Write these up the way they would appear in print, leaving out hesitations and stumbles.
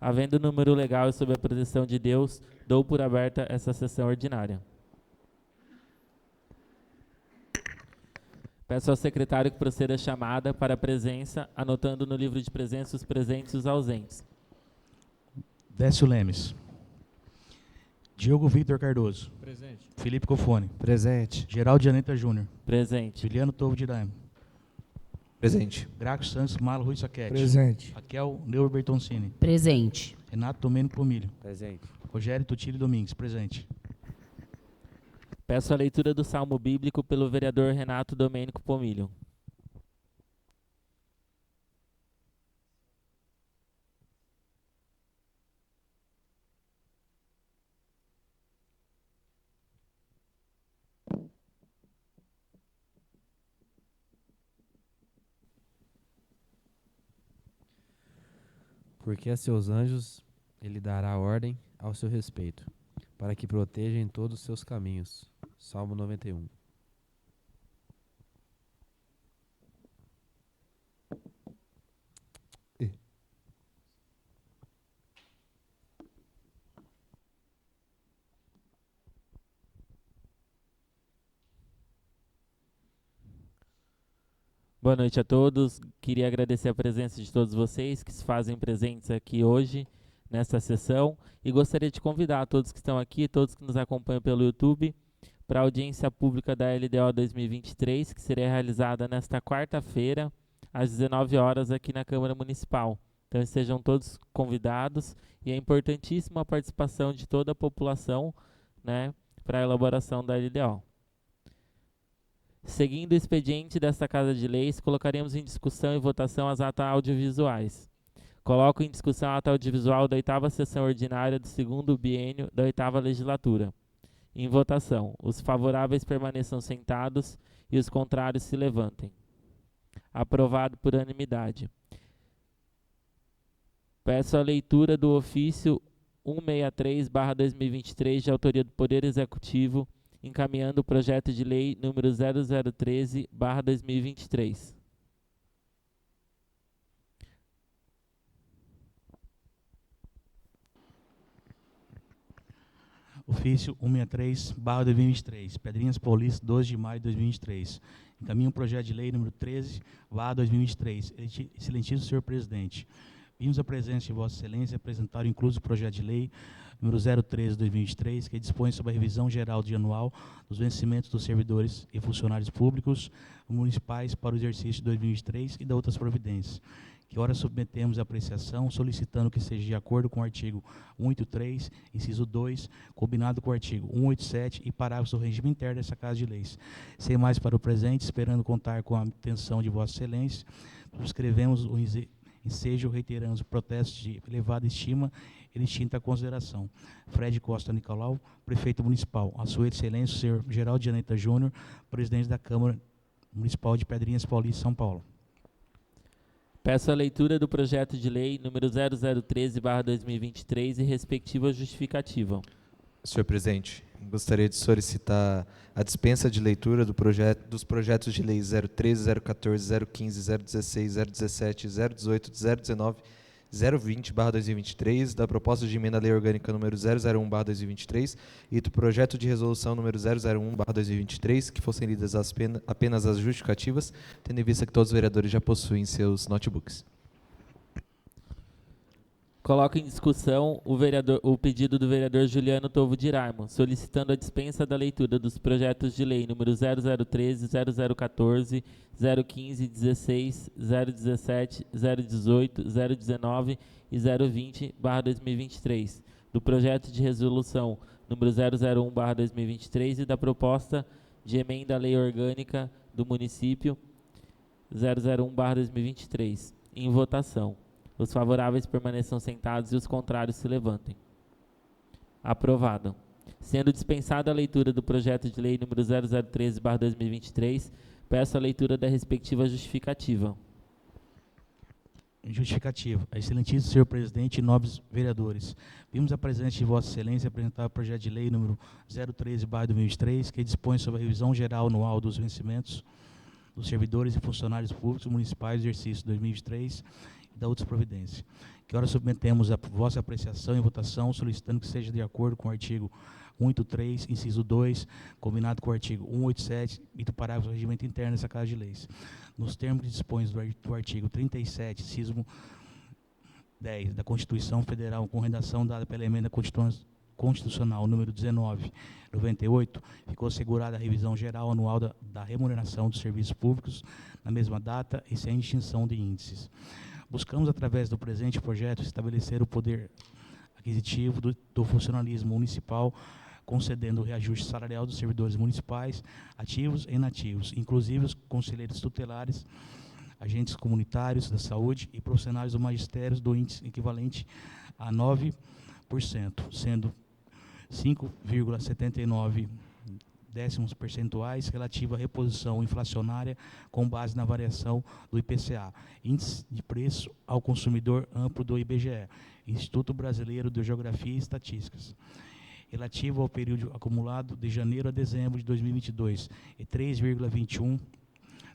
Havendo número legal e sob a proteção de Deus, dou por aberta essa sessão ordinária. Peço ao secretário que proceda a chamada para a presença, anotando no livro de presença os presentes e os ausentes. Décio Lemes. Diogo Victor Cardoso. Presente. Felipe Cofone. Presente. Geraldo Janeta Júnior. Presente. Juliano Tovo de Daimo. Presente. Graco Santos Malo Rui Saquete. Presente. Raquel Neuber Bertoncini. Presente. Renato Domênico Pomilho. Presente. Rogério Tutílio Domingues. Presente. Peço a leitura do Salmo Bíblico pelo vereador Renato Domênico Pomilho. Porque a seus anjos ele dará ordem ao seu respeito, para que proteja em todos os seus caminhos. Salmo 91. Boa noite a todos. Queria agradecer a presença de todos vocês que se fazem presentes aqui hoje, nesta sessão. E gostaria de convidar todos que estão aqui, todos que nos acompanham pelo YouTube, para a audiência pública da LDO 2023, que será realizada nesta quarta-feira, às 19 horas, aqui na Câmara Municipal. Então estejam todos convidados e é importantíssima a participação de toda a população, né, para a elaboração da LDO. Seguindo o expediente desta Casa de Leis, colocaremos em discussão e votação as atas audiovisuais. Coloco em discussão a ata audiovisual da 8ª sessão ordinária do 2º biênio da 8ª legislatura. Em votação, os favoráveis permaneçam sentados e os contrários se levantem. Aprovado por unanimidade. Peço a leitura do ofício 163/2023, de autoria do Poder Executivo, encaminhando o projeto de lei número 0013/2023. Ofício 163/2023. Pedrinhas Paulista, 12 de maio de 2023. Encaminho o projeto de lei número 13/2023. Excelentíssimo senhor presidente, vimos a presença de Vossa Excelência apresentar o incluso projeto de lei número 013/2023, que dispõe sobre a revisão geral de anual dos vencimentos dos servidores e funcionários públicos municipais para o exercício de 2023 e de outras providências, que ora submetemos à apreciação, solicitando que seja de acordo com o artigo 183, inciso 2, combinado com o artigo 187 e parágrafos do regime interno dessa Casa de Leis. Sem mais para o presente, esperando contar com a atenção de Vossa Excelência, subscrevemos o ensejo, reiteramos o protesto de elevada estima e distinta consideração. Fred Costa Nicolau, prefeito municipal. A sua excelência, o senhor Geraldo Janeta Júnior, presidente da Câmara Municipal de Pedrinhas Paulista, São Paulo. Peço a leitura do projeto de lei número 0013/2023 e respectiva justificativa. Senhor presidente, gostaria de solicitar a dispensa de leitura dos projetos de lei 013, 014, 015, 016, 017, 018, 019, 020/2023, da proposta de emenda à lei orgânica número 001/2023 e do projeto de resolução número 001/2023, que fossem lidas apenas as justificativas, tendo em vista que todos os vereadores já possuem seus notebooks. Coloco em discussão o pedido do vereador Juliano Tovo de Daimo, solicitando a dispensa da leitura dos projetos de lei número 0013, 0014, 015, 16, 017, 018, 019 e 020/2023, do projeto de resolução número 001/2023 e da proposta de emenda à lei orgânica do município 001/2023. Em votação. Os favoráveis permaneçam sentados e os contrários se levantem. Aprovado. Sendo dispensada a leitura do projeto de lei número 0013/2023, peço a leitura da respectiva justificativa. Justificativa. Excelentíssimo senhor presidente e nobres vereadores, vimos a presença de Vossa Excelência apresentar o projeto de lei número 013/2023, que dispõe sobre a revisão geral anual dos vencimentos dos servidores e funcionários públicos municipais do exercício 2023 da outras providências. Que hora submetemos a vossa apreciação e votação, solicitando que seja de acordo com o artigo 183, inciso 2, combinado com o artigo 187 e do parágrafo do regimento interno dessa Casa de Leis. Nos termos que dispõe do artigo 37, inciso 10 da Constituição Federal, com redação dada pela emenda constitucional número 1998, ficou assegurada a revisão geral anual da remuneração dos serviços públicos na mesma data e sem distinção de índices. Buscamos, através do presente projeto, estabelecer o poder aquisitivo do funcionalismo municipal, concedendo o reajuste salarial dos servidores municipais, ativos e inativos, inclusive os conselheiros tutelares, agentes comunitários da saúde e profissionais do magistério do índice equivalente a 9%, sendo 5,79 décimos percentuais relativa à reposição inflacionária com base na variação do IPCA, Índice de Preço ao Consumidor Amplo do IBGE, Instituto Brasileiro de Geografia e Estatísticas, relativo ao período acumulado de janeiro a dezembro de 2022, e 3,21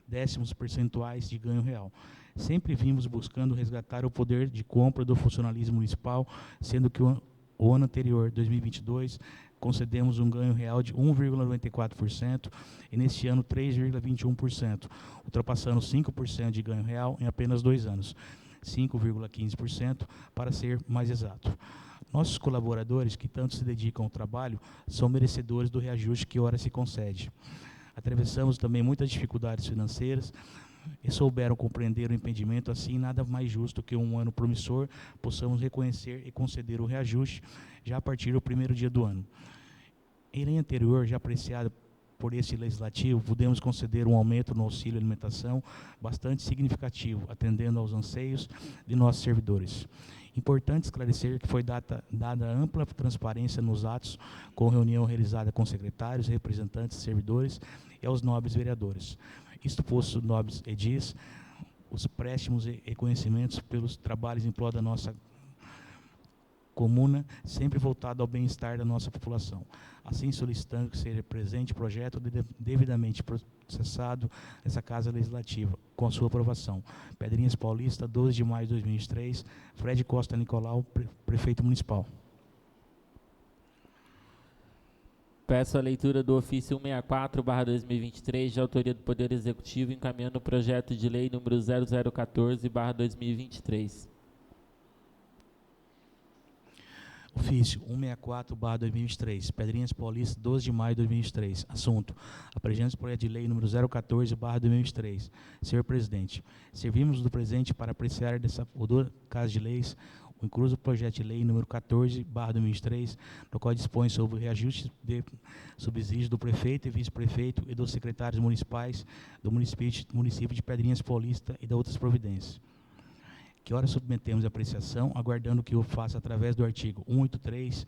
décimos percentuais de ganho real. Sempre vimos buscando resgatar o poder de compra do funcionalismo municipal, sendo que o ano anterior, 2022, concedemos um ganho real de 1,94% e neste ano 3,21%, ultrapassando 5% de ganho real em apenas 2 anos, 5,15% para ser mais exato. Nossos colaboradores, que tanto se dedicam ao trabalho, são merecedores do reajuste que ora se concede. Atravessamos também muitas dificuldades financeiras e souberam compreender o impedimento, assim nada mais justo que um ano promissor possamos reconhecer e conceder o reajuste já a partir do primeiro dia do ano. Em lei anterior, já apreciada por este legislativo, podemos conceder um aumento no auxílio alimentação bastante significativo, atendendo aos anseios de nossos servidores. Importante esclarecer que foi dada ampla transparência nos atos, com reunião realizada com secretários, representantes, servidores e aos nobres vereadores. Isto posto, nobres edis, os préstimos e reconhecimentos pelos trabalhos em prol da nossa comuna, sempre voltado ao bem-estar da nossa população. Assim, solicitando que seja presente o projeto devidamente processado nessa Casa Legislativa, com a sua aprovação. Pedrinhas Paulista, 12 de maio de 2023, Fred Costa Nicolau, Prefeito Municipal. Peço a leitura do ofício 164/2023, de autoria do Poder Executivo, encaminhando o projeto de lei número 0014/2023. Ofício 164/2023, Pedrinhas Paulista, 12 de maio de 2023. Assunto: apresenta o projeto de lei número 014/2023. Senhor Presidente, servimos do presente para apreciar dessa Casa de Leis o incluso projeto de lei número 14/2023, no qual dispõe sobre o reajuste de subsídio do prefeito e vice-prefeito e dos secretários municipais do município de Pedrinhas Paulista e de outras providências. Que hora submetemos a apreciação, aguardando que o faça através do artigo 183,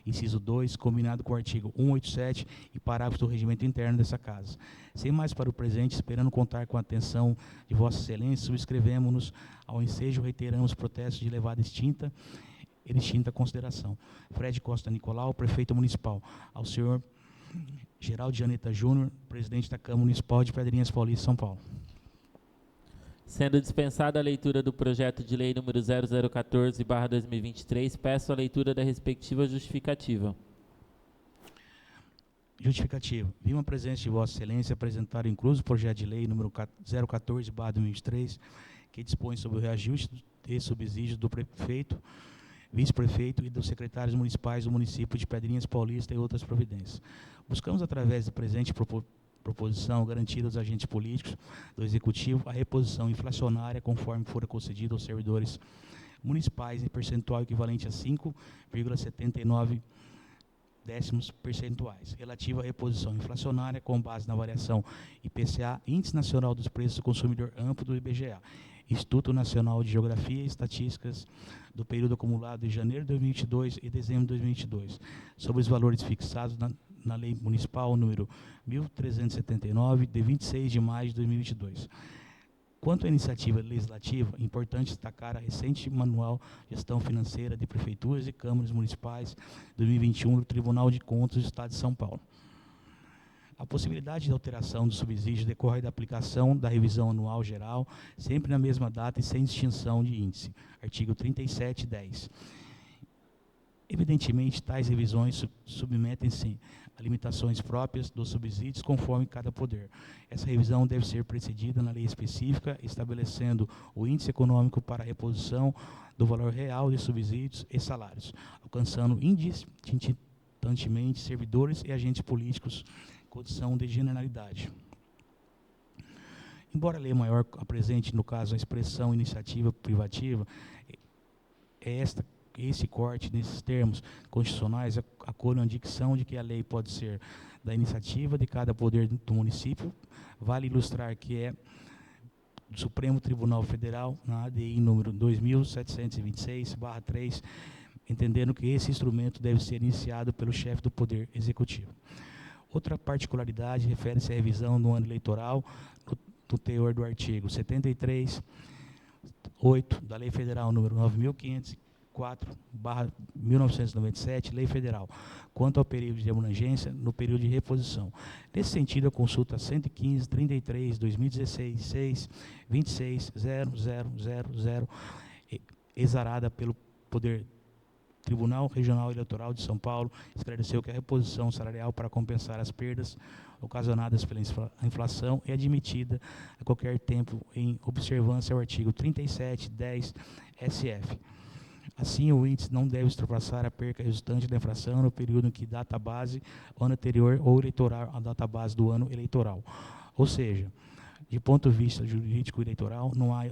inciso 2, combinado com o artigo 187 e parágrafos do regimento interno dessa Casa. Sem mais para o presente, esperando contar com a atenção de Vossa Excelência, subscrevemos-nos ao ensejo, reiteramos protestos de levada extinta e distinta consideração. Fred Costa Nicolau, Prefeito Municipal. Ao senhor Geraldo Janeta Júnior, Presidente da Câmara Municipal de Pedrinhas Paulista, São Paulo. Sendo dispensada a leitura do projeto de lei número 0014/2023, peço a leitura da respectiva justificativa. Justificativa. Vimos a presença de Vossa Excelência apresentar o incluso projeto de lei número 014/2023, que dispõe sobre o reajuste de subsídios do prefeito, vice-prefeito e dos secretários municipais do município de Pedrinhas Paulista e outras providências. Buscamos, através do presente proposição, garantir aos agentes políticos do Executivo a reposição inflacionária conforme fora concedida aos servidores municipais em percentual equivalente a 5,79 décimos percentuais, relativa à reposição inflacionária com base na variação IPCA, Índice Nacional dos Preços do Consumidor Amplo do IBGE, Instituto Nacional de Geografia e Estatísticas, do período acumulado de janeiro de 2022 e dezembro de 2022, sobre os valores fixados na Lei Municipal número 1379, de 26 de maio de 2022. Quanto à iniciativa legislativa, é importante destacar a recente Manual de Gestão Financeira de Prefeituras e Câmaras Municipais 2021 do Tribunal de Contas do Estado de São Paulo. A possibilidade de alteração do subsídio decorre da aplicação da revisão anual geral, sempre na mesma data e sem distinção de índice. Artigo 37(10). Evidentemente, tais revisões submetem-se a limitações próprias dos subsídios conforme cada poder. Essa revisão deve ser precedida na lei específica, estabelecendo o índice econômico para a reposição do valor real de subsídios e salários, alcançando indistintivamente servidores e agentes políticos em condição de generalidade. Embora a lei maior apresente, no caso, a expressão iniciativa privativa, esse corte nesses termos constitucionais acolhe a dicção de que a lei pode ser da iniciativa de cada poder do município. Vale ilustrar que é do Supremo Tribunal Federal, na ADI número 2726/3, entendendo que esse instrumento deve ser iniciado pelo chefe do Poder Executivo. Outra particularidade refere-se à revisão no ano eleitoral, no teor do artigo 73(8) da Lei Federal número 9504/1997, Lei Federal, quanto ao período de abrangência no período de reposição. Nesse sentido, a consulta 115/33/2016-26-00000, exarada pelo Poder Tribunal Regional Eleitoral de São Paulo, esclareceu que a reposição salarial para compensar as perdas ocasionadas pela inflação é admitida a qualquer tempo em observância ao artigo 37(10) SF. Assim, o índice não deve ultrapassar a perca resultante da inflação no período em que data base, ano anterior ou eleitoral à data base do ano eleitoral. Ou seja, de ponto de vista jurídico eleitoral, não há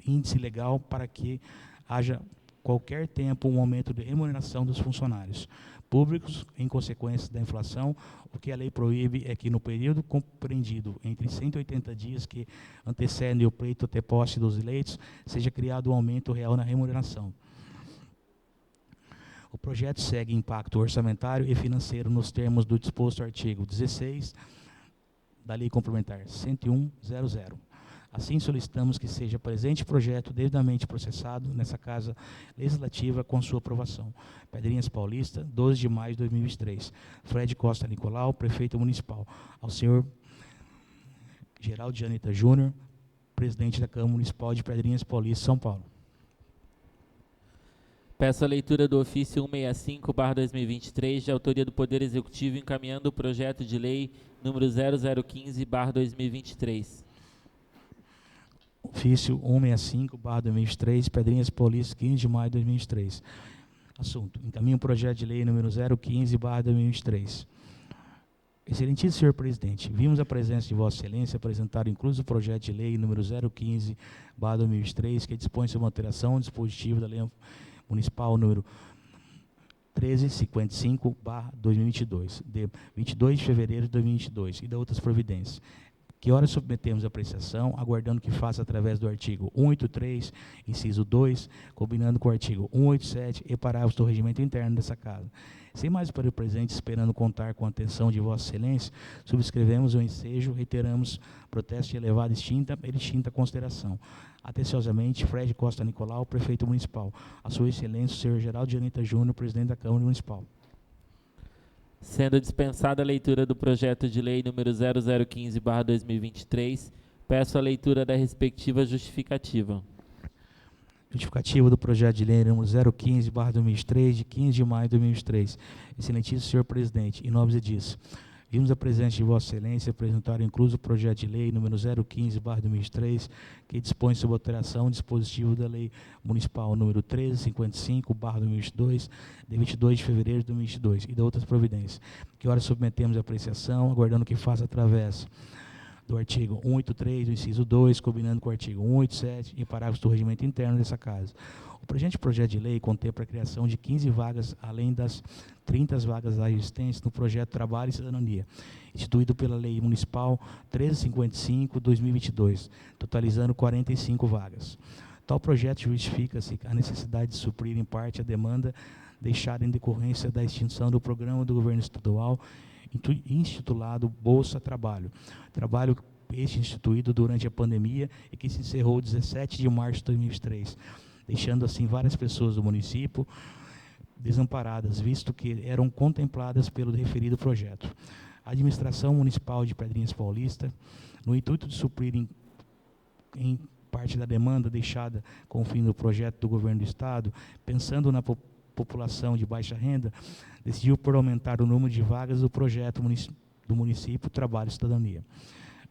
índice legal para que haja qualquer tempo um aumento de remuneração dos funcionários públicos em consequência da inflação. O que a lei proíbe é que no período compreendido entre 180 dias que antecedem o pleito até posse dos eleitos, seja criado um aumento real na remuneração. O projeto segue impacto orçamentário e financeiro nos termos do disposto artigo 16 da Lei Complementar 101/00. Assim, solicitamos que seja presente projeto devidamente processado nessa Casa Legislativa com sua aprovação. Pedrinhas Paulista, 12 de maio de 2023. Fred Costa Nicolau, Prefeito Municipal. Ao senhor Geraldo de Anita Júnior, Presidente da Câmara Municipal de Pedrinhas Paulista, São Paulo. Peço a leitura do ofício 165/2023, de autoria do Poder Executivo, encaminhando o projeto de lei número 0015/2023. Ofício 165/2023, Pedrinhas Paulista, 15 de maio de 2023. Assunto: encaminho o projeto de lei número 015/2023. Excelentíssimo senhor presidente, vimos a presença de Vossa Excelência apresentar incluso o projeto de lei número 015/2023, que dispõe sobre uma alteração ao dispositivo da Lei Municipal número 1355/2022, de 22 de fevereiro de 2022, e da outras providências, que ora submetemos à apreciação, aguardando que faça através do artigo 183, inciso 2, combinando com o artigo 187 e parágrafos do regimento interno dessa Casa. Sem mais para o presente, esperando contar com a atenção de Vossa Excelência, subscrevemos o ensejo, reiteramos protesto de elevada e distinta consideração. Atenciosamente, Fred Costa Nicolau, Prefeito Municipal. A Sua Excelência, o senhor Geraldo de Anita Júnior, Presidente da Câmara Municipal. Sendo dispensada a leitura do projeto de lei número 0015/2023, peço a leitura da respectiva justificativa. Justificativa do projeto de lei número 015/2023, de 15 de maio de 2023. Excelentíssimo senhor presidente, em nome disso, vimos a presença de Vossa Excelência apresentar incluso o projeto de lei número 015/2023, que dispõe sobre alteração do dispositivo da Lei Municipal número 1355/2022, de 22 de fevereiro de 2022, e de outras providências, que ora submetemos à apreciação, aguardando que faça através do artigo 183, do inciso 2, combinando com o artigo 187 e parágrafos do regimento interno dessa Casa. O presente projeto de lei contempla a criação de 15 vagas, além das 30 vagas já existentes no projeto Trabalho e Cidadania, instituído pela Lei Municipal 1355/2022, totalizando 45 vagas. Tal projeto justifica-se a necessidade de suprir em parte a demanda deixada em decorrência da extinção do programa do governo estadual intitulado Bolsa Trabalho. Trabalho este instituído durante a pandemia e que se encerrou 17 de março de 2023, deixando assim várias pessoas do município desamparadas, visto que eram contempladas pelo referido projeto. A administração municipal de Pedrinhas Paulista, no intuito de suprir em parte da demanda deixada com o fim do projeto do governo do Estado, pensando na população de baixa renda, decidiu por aumentar o número de vagas do projeto do município Trabalho e Cidadania.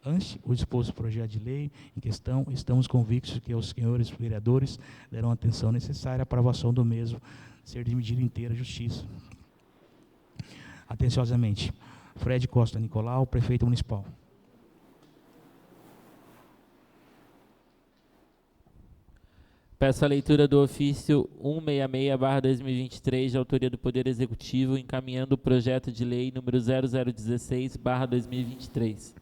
Ante o disposto projeto de lei em questão, estamos convictos que os senhores vereadores darão a atenção necessária à aprovação do mesmo, ser de medida inteira justiça. Atenciosamente, Fred Costa Nicolau, prefeito municipal. Peço a leitura do ofício 166/2023, de autoria do Poder Executivo, encaminhando o projeto de lei número 0016/2023.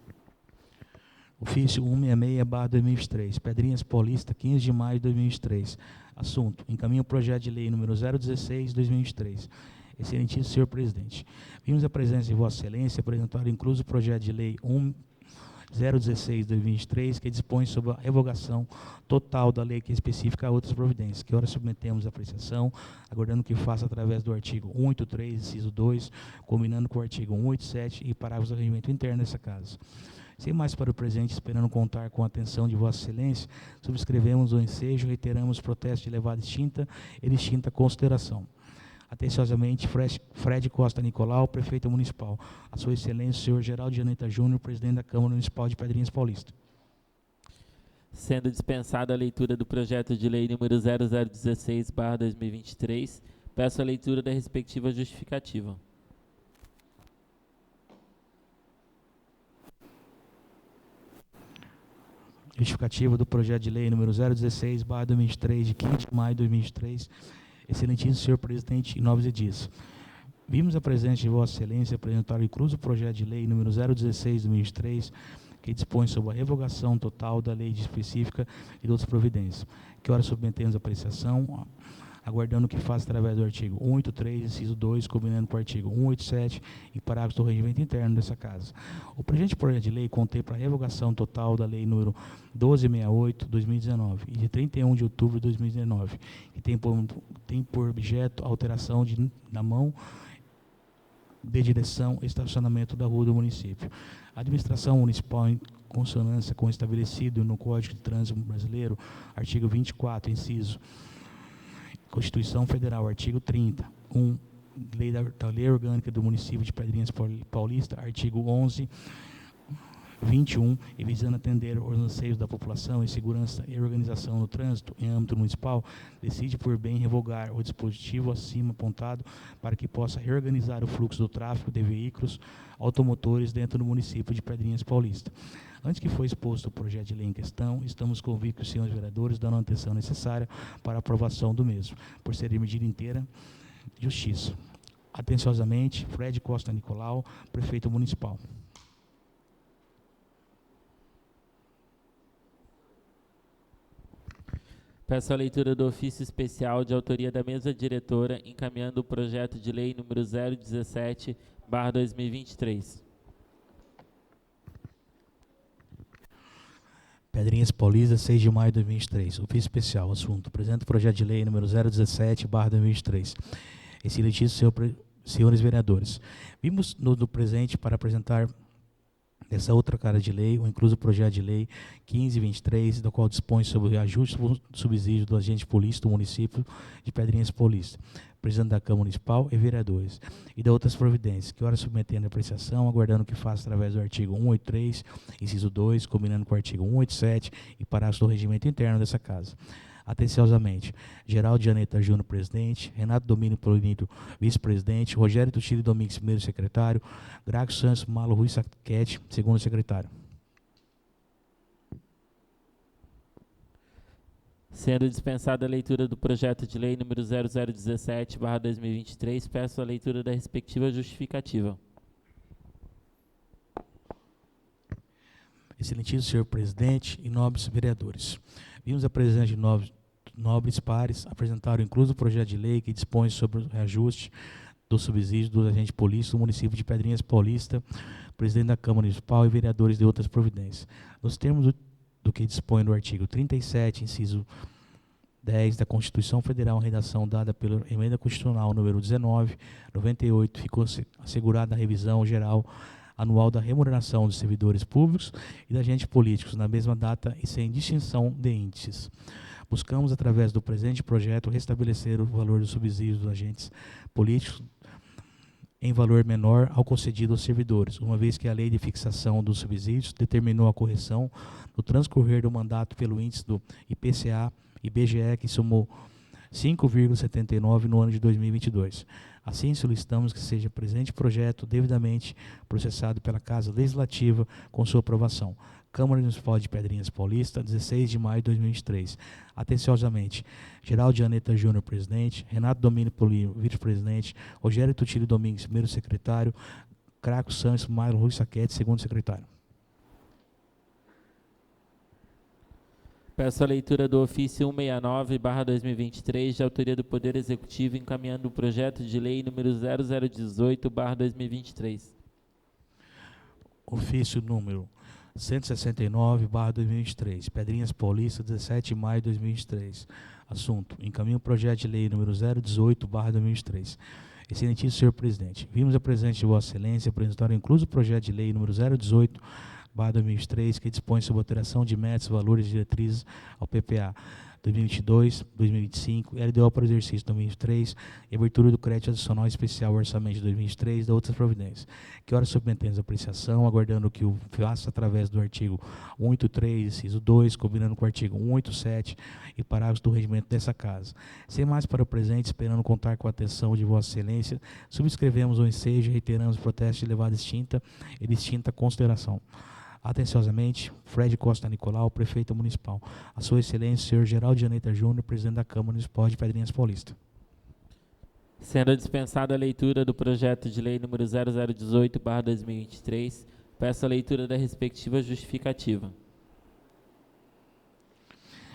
Ofício 166/2023, Pedrinhas Paulista, 15 de maio de 2023. Assunto: encaminha o projeto de lei número 016/2023. Excelentíssimo senhor presidente, vimos a presença de Vossa Excelência apresentar incluso o projeto de lei 016/2023, que dispõe sobre a revogação total da lei que especifica outras providências, que ora submetemos à apreciação, aguardando que faça através do artigo 183, inciso 2, combinando com o artigo 187 e parágrafos do regimento interno dessa casa. Sem mais para o presente, esperando contar com a atenção de Vossa Excelência, subscrevemos o ensejo e reiteramos o protesto de elevada e distinta consideração. Atenciosamente, Fred Costa Nicolau, prefeito municipal. A sua excelência, o senhor Geraldo de Aneta Júnior, presidente da Câmara Municipal de Pedrinhas Paulista. Sendo dispensada a leitura do projeto de lei número 0016/2023, peço a leitura da respectiva justificativa. Justificativa do projeto de lei número 016/2023, de 15 de maio de 2023. Excelentíssimo senhor presidente, em nobres edis. Vimos a presença de Vossa Excelência apresentar o incluso projeto de lei número 016/2023, que dispõe sobre a revogação total da lei específica e de outras providências, que ora submetemos à apreciação, aguardando que faça através do artigo 183, inciso 2, combinando com o artigo 187 e parágrafos do regimento interno dessa casa. O presente projeto de lei contempla a revogação total da lei número 1268/2019 e de 31 de outubro de 2019, que tem por objeto a alteração da mão de direção e estacionamento da rua do município. A administração municipal, em consonância com o estabelecido no Código de Trânsito Brasileiro, artigo 24, inciso Constituição Federal, artigo 30, Lei da Lei Orgânica do Município de Pedrinhas Paulista, artigo 11, 21, e visando atender os anseios da população em segurança e organização no trânsito em âmbito municipal, decide por bem revogar o dispositivo acima apontado para que possa reorganizar o fluxo do tráfego de veículos automotores dentro do município de Pedrinhas Paulista. Antes que foi exposto o projeto de lei em questão, estamos convictos que os senhores vereadores darão a atenção necessária para a aprovação do mesmo, por ser de medida inteira justiça. Atenciosamente, Fred Costa Nicolau, prefeito municipal. Peço a leitura do ofício especial de autoria da mesa diretora, encaminhando o projeto de lei número 017/2023. Pedrinhas Paulista, 6 de maio de 2023. Ofício especial, assunto. Apresento o projeto de lei número 017/2023. Excelentíssimo senhores vereadores. Vimos no presente para apresentar essa outra cara de lei, o incluso projeto de lei 1523, do qual dispõe sobre o reajuste do subsídio do agente de polícia do município de Pedrinhas Paulista, presidente da Câmara Municipal e vereadores, e de outras providências, que ora submetendo a apreciação, aguardando que faça através do artigo 183, inciso 2, combinando com o artigo 187 e parágrafos do regimento interno dessa casa. Atenciosamente, Geraldo de Aneta Júnior, presidente, Renato Domínio Polonito, vice-presidente, Rogério Tucílio Domingues, primeiro secretário, Graco Santos Malo Rui Saquete, segundo secretário. Sendo dispensada a leitura do projeto de lei número 0017/2023, peço a leitura da respectiva justificativa. Excelentíssimo senhor presidente e nobres vereadores. Vimos a presença de nobres pares apresentar o incluso projeto de lei que dispõe sobre o reajuste do subsídio do agente de polícia do município de Pedrinhas Paulista, presidente da Câmara Municipal e vereadores de outras providências. Nos termos do que dispõe no artigo 37, inciso 10 da Constituição Federal, em redação dada pela Emenda Constitucional número 1998, ficou assegurada a revisão geral anual da remuneração dos servidores públicos e de agentes políticos, na mesma data e sem distinção de índices. Buscamos, através do presente projeto, restabelecer o valor dos subsídios dos agentes políticos em valor menor ao concedido aos servidores, uma vez que a lei de fixação dos subsídios determinou a correção no transcorrer do mandato pelo índice do IPCA e IBGE, que somou 5,79 no ano de 2022. Assim, solicitamos que seja presente projeto devidamente processado pela Casa Legislativa com sua aprovação. Câmara Municipal de Pedrinhas Paulista, 16 de maio de 2023. Atenciosamente, Geraldo Aneta Júnior, presidente, Renato Domínio Polino, vice-presidente, Rogério Tutílio Domingues, primeiro secretário, Craco Santos, Mário Rui Saquete, segundo secretário. Peço a leitura do ofício 169/2023, de autoria do Poder Executivo, encaminhando o projeto de lei número 0018/2023. Ofício número 169/2023, Pedrinhas Paulista, 17 de maio de 2023. Assunto: encaminho o projeto de lei número 018/2023. Excelentíssimo senhor presidente, vimos a presença de Vossa Excelência apresentar incluso o projeto de lei número 018/2023, que dispõe sobre alteração de metas, valores e diretrizes ao PPA 2022, 2025, LDO para o exercício 2023 e abertura do crédito adicional especial ao orçamento de 2023 e da outras providências. Que ora submetemos a apreciação, aguardando que o faça através do artigo 183, inciso 2, combinando com o artigo 187 e parágrafos do regimento dessa casa. Sem mais para o presente, esperando contar com a atenção de Vossa Excelência, subscrevemos o ensejo e reiteramos o protesto de elevada extinta e distinta consideração. Atenciosamente, Fred Costa Nicolau, prefeito municipal. A sua excelência, senhor Geraldo Aneta Júnior, presidente da Câmara Municipal de Pedrinhas Paulista. Sendo dispensada a leitura do projeto de lei número 0018/2023, peço a leitura da respectiva justificativa.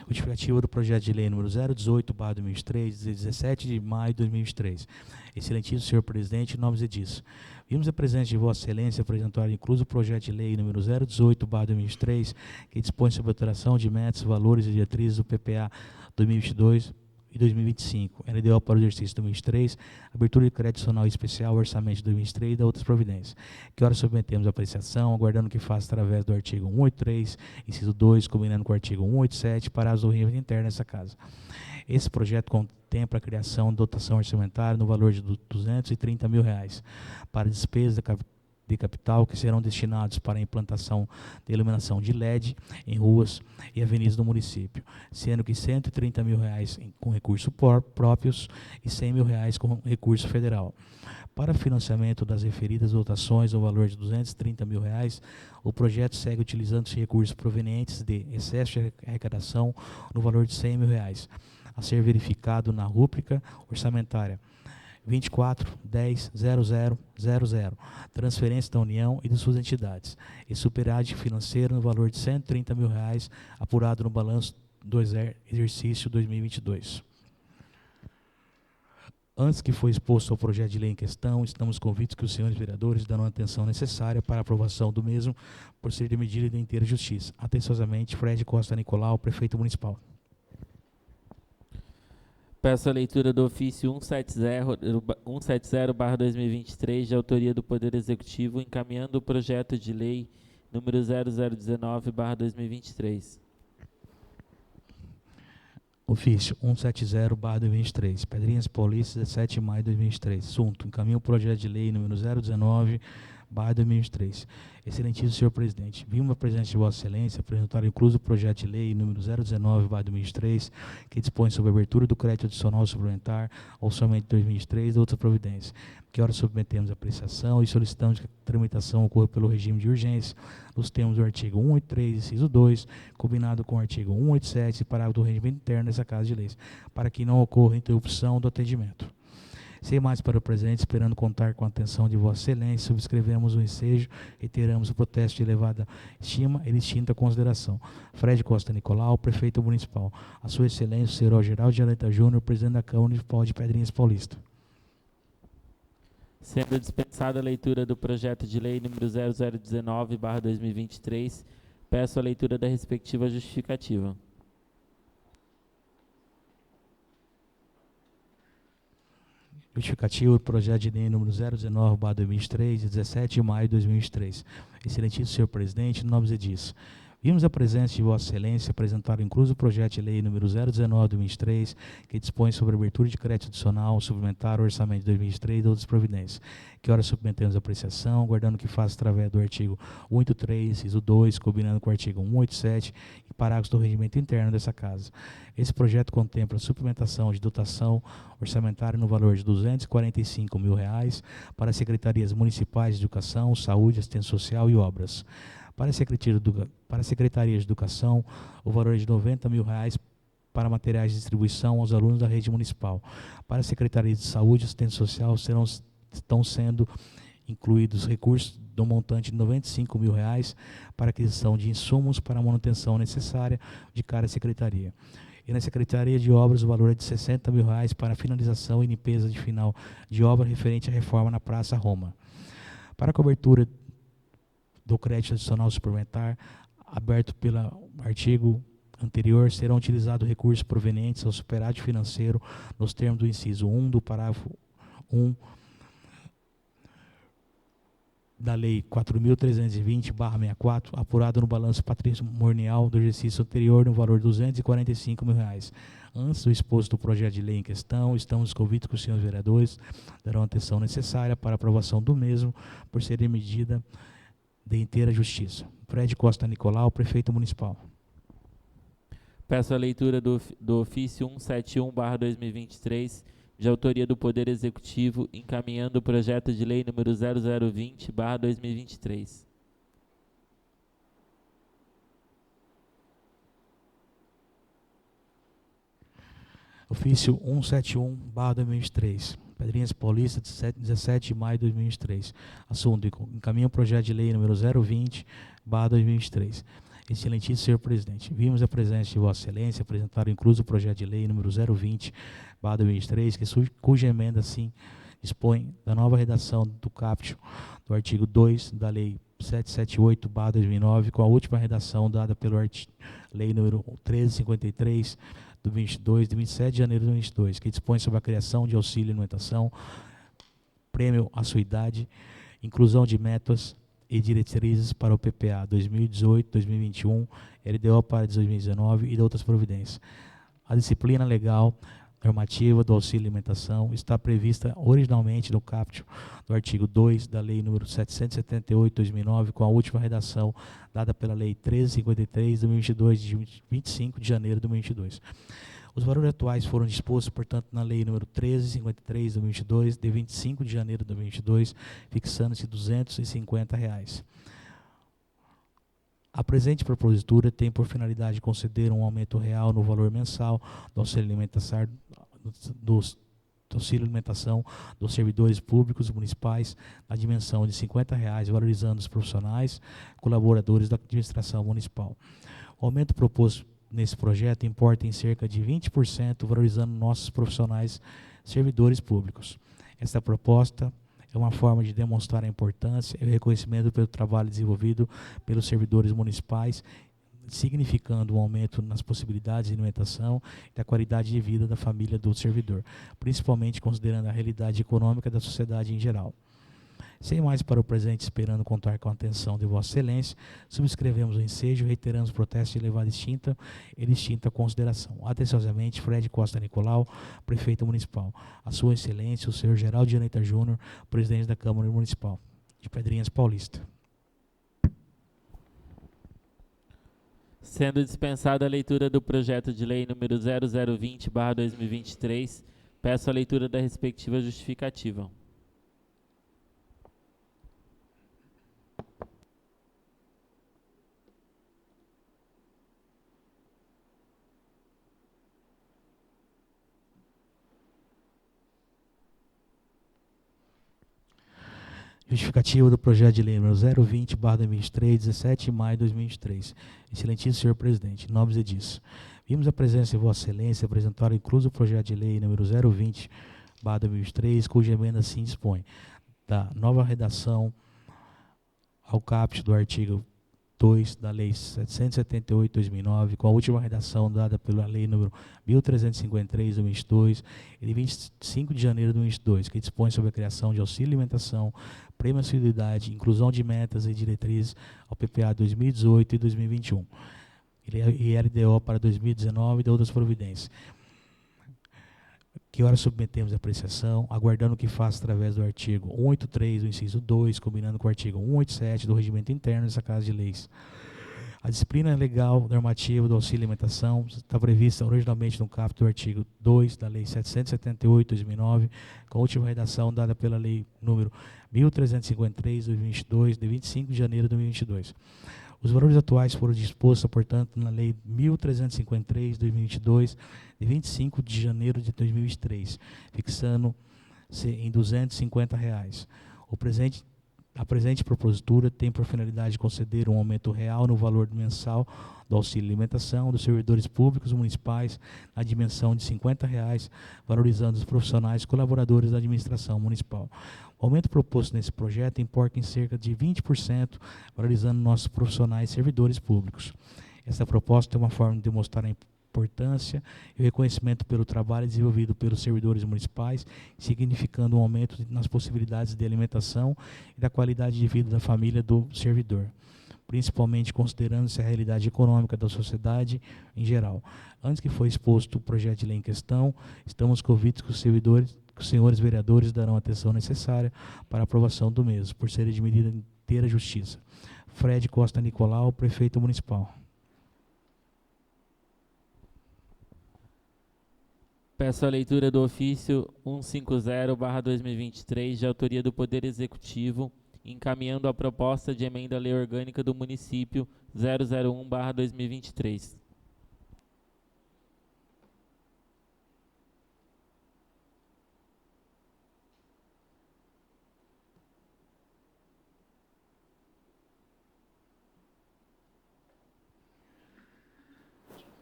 Justificativa do projeto de lei número 018/2023, 17 de maio de 2023. Excelentíssimo senhor presidente, em nome disso. Vimos a presença de Vossa Excelência apresentar incluso o projeto de lei número 018/2023, que dispõe sobre a alteração de metas, valores e diretrizes do PPA 2022 e 2025, LDO para o exercício 2023, abertura de crédito adicional especial, orçamento de 2023 e da outras providências. Que ora submetemos a apreciação, aguardando que faça através do artigo 183, inciso 2, combinando com o artigo 187, parágrafos do regimento interno dessa casa. Esse projeto contempla a criação de dotação orçamentária no valor de R$230 mil para despesas de capital que serão destinados para a implantação de iluminação de LED em ruas e avenidas do município, sendo que R$130 mil com recursos próprios e R$100 mil com recurso federal. Para financiamento das referidas dotações no valor de R$230 mil, o projeto segue utilizando os recursos provenientes de excesso de arrecadação no valor de R$100 mil, a ser verificado na rúbrica orçamentária 24.10.00.00, transferência da União e de suas entidades, e superávit financeiro no valor de R$130 mil, apurado no balanço do exercício 2022. Antes que foi exposto ao projeto de lei em questão, estamos convictos que os senhores vereadores darão a atenção necessária para a aprovação do mesmo, por ser de medida de inteira justiça. Atenciosamente, Fred Costa Nicolau, prefeito municipal. Peço a leitura do ofício 170/2023, de autoria do Poder Executivo, encaminhando o projeto de lei número 0019/2023. Ofício 170/2023, Pedrinhas Paulista, 17 de maio de 2023. Assunto: encaminho o projeto de lei número 019/2023. Excelentíssimo senhor presidente, vimos a presença de Vossa Excelência apresentar incluso o projeto de lei número 019/2023, que dispõe sobre a abertura do crédito adicional suplementar ao orçamento de 2023 e outras providências. Que ora submetemos a apreciação e solicitamos que a tramitação ocorra pelo regime de urgência, nos termos do artigo 183, inciso 2, combinado com o artigo 187 e parágrafo do regimento interno dessa Casa de Leis, para que não ocorra interrupção do atendimento. Sem mais para o presente, esperando contar com a atenção de Vossa Excelência, subscrevemos o ensejo e reiteramos o protesto de elevada estima e distinta consideração. Fred Costa Nicolau, prefeito municipal. A sua Excelência, o senhor Geraldo Aneta Júnior, presidente da Câmara Municipal de Pedrinhas Paulista. Sendo dispensada a leitura do projeto de lei número 0019/2023, peço a leitura da respectiva justificativa. Justificativo do projeto de lei número 019/2023, de 17 de maio de 2023. Excelentíssimo senhor presidente, em nome de disso. Vimos a presença de Vossa Excelência apresentar o incluso projeto de lei número 019/2023, que dispõe sobre a abertura de crédito adicional, suplementar o orçamento de 2023 e outras providências, que ora submetemos a apreciação, guardando que faça através do artigo 183, inciso 2, combinando com o artigo 187 e parágrafos do regimento interno dessa Casa. Esse projeto contempla a suplementação de dotação orçamentária no valor de R$ 245 mil para as secretarias municipais de Educação, Saúde, Assistência Social e Obras. Para a Secretaria de Educação, o valor é de R$ 90 mil para materiais de distribuição aos alunos da rede municipal. Para a Secretaria de Saúde e Assistência Social, estão sendo incluídos recursos do montante de R$ 95 mil para aquisição de insumos para a manutenção necessária de cada secretaria. E na Secretaria de Obras, o valor é de R$ 60 mil para a finalização e limpeza de final de obra referente à reforma na Praça Roma. Para a cobertura do crédito adicional suplementar, aberto pelo artigo anterior, serão utilizados recursos provenientes ao superávit financeiro nos termos do inciso 1 do parágrafo 1 da Lei 4.320/64, apurado no balanço patrimonial do exercício anterior no valor de R$ 245 mil. Antes do exposto do projeto de lei em questão, estamos convictos que os senhores vereadores darão a atenção necessária para a aprovação do mesmo, por ser medida de inteira justiça. Fred Costa Nicolau, prefeito municipal. Peço a leitura do ofício 171/2023, de autoria do Poder Executivo, encaminhando o projeto de lei número 0020/2023. Ofício 171/2023. Pedrinhas Paulista, 17 de maio de 2023. Assunto: encaminha o projeto de lei número 020/2023. Excelentíssimo senhor presidente, vimos a presença de Vossa Excelência apresentar o incluso projeto de lei número 020/2023, cuja emenda, assim, dispõe da nova redação do caput do artigo 2 da Lei 778/2009, com a última redação dada pela Lei número 1353, do 22, de 27 de janeiro de 2022, que dispõe sobre a criação de auxílio alimentação, prêmio à sua idade, inclusão de metas e diretrizes para o PPA 2018-2021, LDO para 2019 e de outras providências. A disciplina legal normativa do auxílio alimentação está prevista originalmente no caput do artigo 2 da Lei número 778/2009, com a última redação dada pela Lei 1353 de 2022, de 25 de janeiro de 2022. Os valores atuais foram dispostos, portanto, na Lei número 1353 de 2022, de 25 de janeiro de 2022, fixando-se R$ 250. A presente propositura tem por finalidade conceder um aumento real no valor mensal do auxílio alimentação dos servidores públicos municipais na dimensão de R$ 50, valorizando os profissionais colaboradores da administração municipal. O aumento proposto nesse projeto importa em cerca de 20%, valorizando nossos profissionais servidores públicos. Esta proposta é uma forma de demonstrar a importância e o reconhecimento pelo trabalho desenvolvido pelos servidores municipais, significando um aumento nas possibilidades de alimentação e da qualidade de vida da família do servidor, principalmente considerando a realidade econômica da sociedade em geral. Sem mais para o presente, esperando contar com a atenção de Vossa Excelência, subscrevemos o ensejo e reiteramos o protesto de elevada e distinta consideração. Atenciosamente, Fred Costa Nicolau, prefeito municipal. A Sua Excelência, o senhor Geraldo de Aneta Júnior, presidente da Câmara Municipal de Pedrinhas Paulista. Sendo dispensada a leitura do projeto de lei número 0020/2023, peço a leitura da respectiva justificativa. Justificativa do projeto de lei número 020/2023, 17 de maio de 2023. Excelentíssimo senhor presidente, em nome disso, vimos a presença de Vossa Excelência apresentar o incluso projeto de lei número 020/2023, cuja emenda assim dispõe da nova redação ao caput do artigo 2 da Lei 778/2009, com a última redação dada pela Lei número 1353 de 2022 e de 25 de janeiro de 2022, que dispõe sobre a criação de auxílio alimentação, prêmio assiduidade, inclusão de metas e diretrizes ao PPA 2018 e 2021, e LDO para 2019 e de outras providências, que ora submetemos à apreciação, aguardando que faça através do artigo 183 do inciso 2, combinando com o artigo 187 do Regimento Interno dessa Casa de Leis. A disciplina legal normativa do auxílio alimentação está prevista originalmente no caput do artigo 2 da Lei 778 de 2009, com a última redação dada pela Lei número 1353 de 2022, de 25 de janeiro de 2022. Os valores atuais foram dispostos, portanto, na Lei 1353 de 2022, de 25 de janeiro de 2023, fixando-se em R$ 250. A presente propositura tem por finalidade conceder um aumento real no valor mensal do auxílio alimentação dos servidores públicos municipais na dimensão de R$ 50, valorizando os profissionais colaboradores da administração municipal. O aumento proposto nesse projeto importa em cerca de 20%, valorizando nossos profissionais e servidores públicos. Essa proposta é uma forma de demonstrar a importância e o reconhecimento pelo trabalho desenvolvido pelos servidores municipais, significando um aumento nas possibilidades de alimentação e da qualidade de vida da família do servidor, principalmente considerando-se a realidade econômica da sociedade em geral. Antes que foi exposto o projeto de lei em questão, estamos convictos que os senhores vereadores darão a atenção necessária para a aprovação do mesmo, por ser de medida de inteira justiça. Fred Costa Nicolau, prefeito municipal. Peço a leitura do ofício 150/2023, de autoria do Poder Executivo, encaminhando a proposta de emenda à Lei Orgânica do Município 001/2023.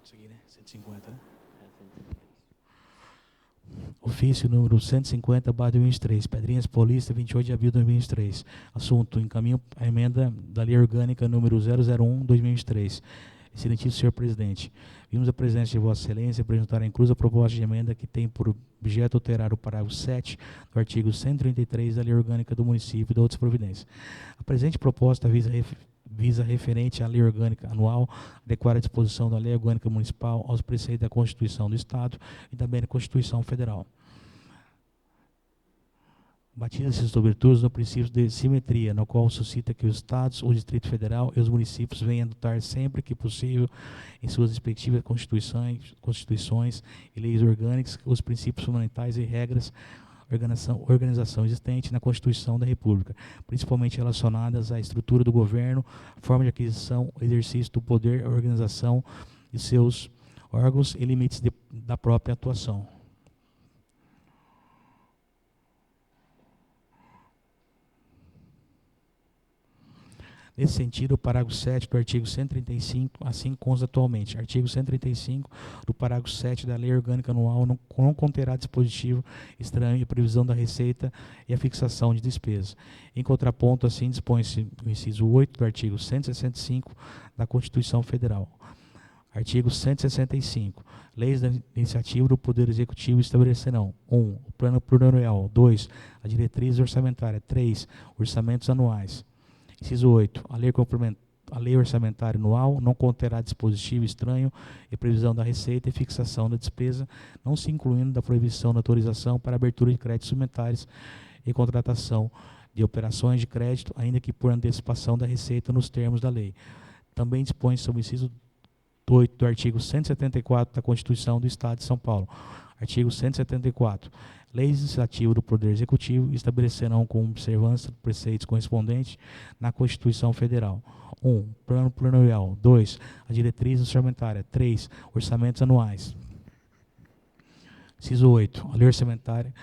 Isso aqui, né? 150, né? Ofício número 150/2023, Pedrinhas Paulista, 28 de abril de 2023. Assunto: encaminho a emenda da Lei Orgânica número 001/2023. Excelentíssimo senhor presidente, vimos a presença de Vossa Excelência apresentar a inclusa proposta de emenda que tem por objeto alterar o parágrafo 7 do artigo 133 da Lei Orgânica do Município e de outras providências. A presente proposta visa referente à Lei Orgânica Anual, adequar a disposição da Lei Orgânica Municipal aos preceitos da Constituição do Estado e também da Constituição Federal. Batidas-se sobretudo no princípio de simetria, no qual suscita que os Estados, o Distrito Federal e os municípios venham adotar sempre que possível, em suas respectivas constituições e leis orgânicas, os princípios fundamentais e regras organização existente na Constituição da República, principalmente relacionadas à estrutura do governo, forma de aquisição, exercício do poder, organização de seus órgãos e limites da própria atuação. Nesse sentido, o parágrafo 7 do artigo 135, assim consta atualmente. Artigo 135 do parágrafo 7 da Lei Orgânica Anual não conterá dispositivo estranho à previsão da receita e a fixação de despesas. Em contraponto, assim, dispõe-se o inciso 8 do artigo 165 da Constituição Federal. Artigo 165. Leis da iniciativa do Poder Executivo estabelecerão: 1. O plano plurianual. 2. A diretriz orçamentária. 3. Orçamentos anuais. Inciso 8. A lei orçamentária anual não conterá dispositivo estranho e previsão da receita e fixação da despesa, não se incluindo da proibição da autorização para abertura de créditos suplementares e contratação de operações de crédito, ainda que por antecipação da receita nos termos da lei. Também dispõe sobre o inciso 8 do artigo 174 da Constituição do Estado de São Paulo. Artigo 174. Leis legislativas do Poder Executivo estabelecerão com observância dos preceitos correspondentes na Constituição Federal: 1. Plano plurianual. 2. A diretriz orçamentária. 3. Orçamentos anuais. Inciso 8. A lei orçamentária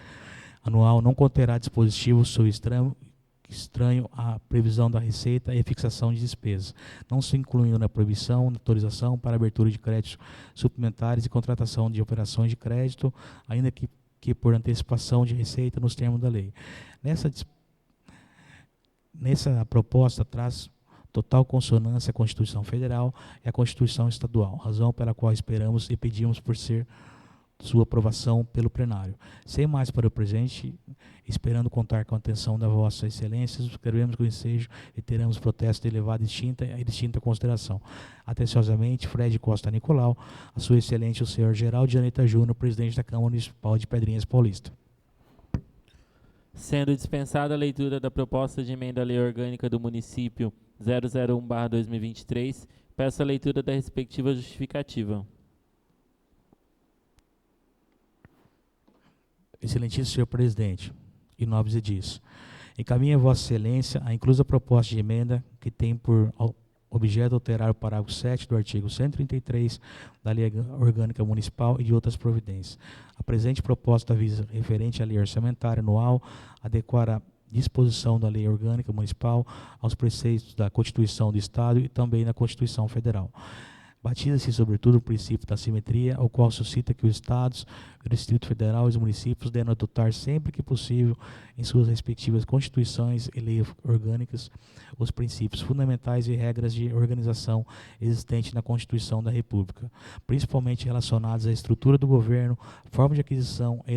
anual não conterá dispositivos sobre estranho à previsão da receita e a fixação de despesas, não se incluindo na proibição, na autorização para abertura de créditos suplementares e contratação de operações de crédito, ainda que por antecipação de receita nos termos da lei. Nessa proposta traz total consonância à Constituição Federal e à Constituição Estadual, razão pela qual esperamos e pedimos por ser sua aprovação pelo plenário. Sem mais para o presente, esperando contar com a atenção da Vossa Excelência, subscrevemos com ensejo e teremos protesto de elevada e distinta consideração. Atenciosamente, Fred Costa Nicolau, a Sua Excelência, o senhor Geraldo de Aneta Júnior, presidente da Câmara Municipal de Pedrinhas Paulista. Sendo dispensada a leitura da proposta de emenda à Lei Orgânica do Município 001/2023, peço a leitura da respectiva justificativa. Excelentíssimo senhor presidente, e nobres edis, encaminha a Vossa Excelência a inclusa proposta de emenda que tem por objeto alterar o parágrafo 7 do artigo 133 da Lei Orgânica Municipal e de outras providências. A presente proposta visa, referente à Lei Orçamentária Anual, adequar a disposição da Lei Orgânica Municipal aos preceitos da Constituição do Estado e também da Constituição Federal. Batiza-se, sobretudo, o princípio da simetria, o qual suscita que os Estados, o Distrito Federal e os municípios devem adotar sempre que possível, em suas respectivas constituições e leis orgânicas, os princípios fundamentais e regras de organização existentes na Constituição da República, principalmente relacionados à estrutura do governo, forma de aquisição e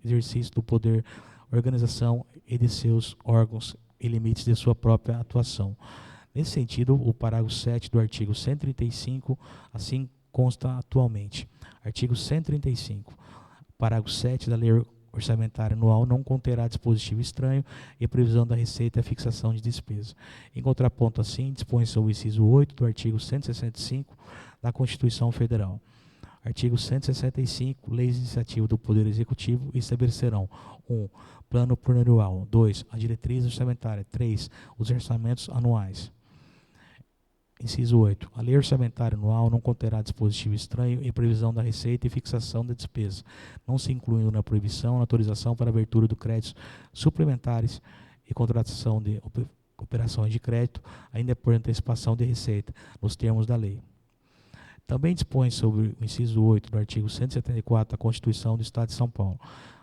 exercício do poder, organização e de seus órgãos e limites de sua própria atuação. Nesse sentido, o parágrafo 7 do artigo 135, assim consta atualmente. Artigo 135. Parágrafo 7 da Lei Orçamentária Anual não conterá dispositivo estranho e a previsão da receita e a fixação de despesa. Em contraponto, assim, dispõe-se o inciso 8 do artigo 165 da Constituição Federal. Artigo 165. Leis de iniciativa do Poder Executivo estabelecerão 1. Plano plurianual. 2. A diretriz orçamentária. 3. Os orçamentos anuais. Inciso 8. A lei orçamentária anual não conterá dispositivo estranho em previsão da receita e fixação da despesa, não se incluindo na proibição ou autorização para abertura de créditos suplementares e contratação de operações de crédito, ainda por antecipação de receita, nos termos da lei. Também dispõe sobre o inciso 8 do artigo 174 da Constituição do Estado de São Paulo.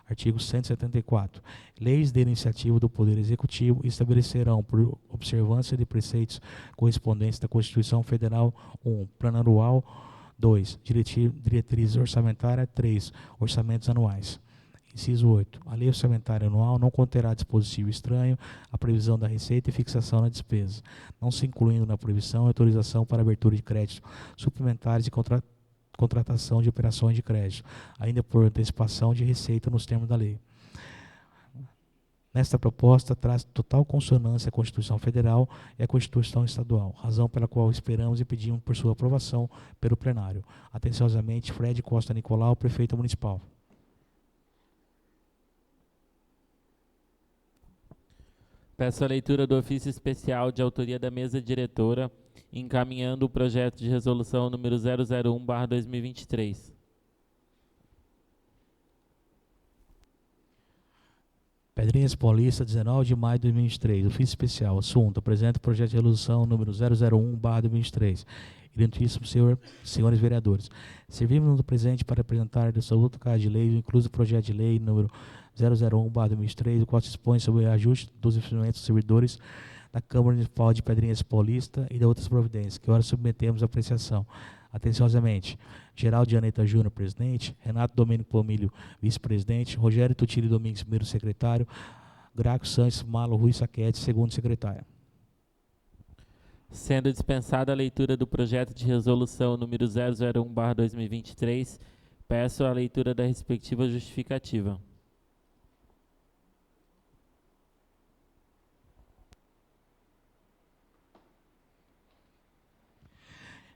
Artigo 174. Leis de iniciativa do Poder Executivo estabelecerão, por observância de preceitos correspondentes da Constituição Federal, 1. Plano anual. 2. Diretriz orçamentária. 3. Orçamentos anuais. Inciso 8. A lei orçamentária anual não conterá dispositivo estranho à previsão da receita e fixação na despesa, não se incluindo na proibição e autorização para abertura de créditos suplementares e contratação de operações de crédito, ainda por antecipação de receita nos termos da lei. Nesta proposta, traz total consonância à Constituição Federal e à Constituição Estadual, razão pela qual esperamos e pedimos por sua aprovação pelo plenário. Atenciosamente, Fred Costa Nicolau, Prefeito Municipal. Peço a leitura do ofício especial de autoria da mesa diretora, encaminhando o projeto de resolução número 001/2023. Pedrinhas Paulista, 19 de maio de 2023. Ofício especial. Assunto. Apresento o projeto de resolução número 001/2023. Ilustríssimo senhores vereadores. Servimos no presente para apresentar do Estatuto Casa de Lei, incluso o projeto de lei número 001/2023, o qual se dispõe sobre o ajuste dos investimentos dos servidores da Câmara Municipal de Pedrinhas Paulista e de outras providências, que ora submetemos à apreciação. Atenciosamente, Geraldo de Aneta Júnior, presidente, Renato Domênico Pomilho, vice-presidente, Rogério Tutílio Domingues, primeiro secretário, Graco Santos Malo Rui Saquete, segundo secretário. Sendo dispensada a leitura do projeto de resolução número 001/2023, peço a leitura da respectiva justificativa.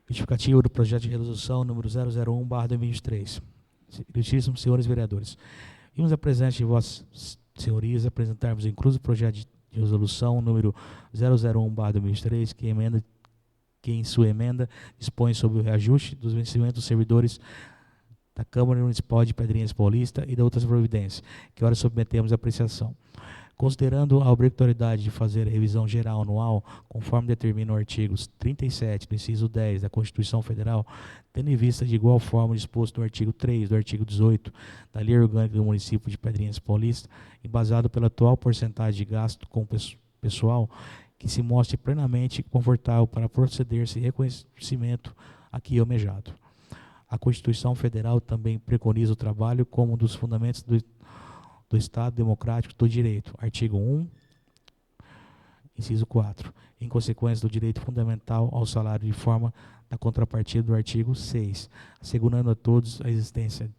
Justificativa do projeto de resolução número 001/2023. Ilustríssimos senhores vereadores, vimos a presença de vossas senhorias apresentarmos incluso o projeto de resolução número 001/2023, que em sua emenda dispõe sobre o reajuste dos vencimentos dos servidores da Câmara Municipal de Pedrinhas Paulista e de outras providências, que ora submetemos à apreciação. Considerando a obrigatoriedade de fazer a revisão geral anual, conforme determina o artigo 37 do inciso 10 da Constituição Federal, tendo em vista de igual forma disposto no artigo 3 do artigo 18 da Lei Orgânica do Município de Pedrinhas Paulista, embasado pela atual porcentagem de gasto com pessoal, que se mostre plenamente confortável para proceder esse reconhecimento aqui almejado. A Constituição Federal também preconiza o trabalho como um dos fundamentos do Estado Democrático do Direito. Artigo 1, inciso 4. Em consequência do direito fundamental ao salário de forma da contrapartida do artigo 6, assegurando a todos a existência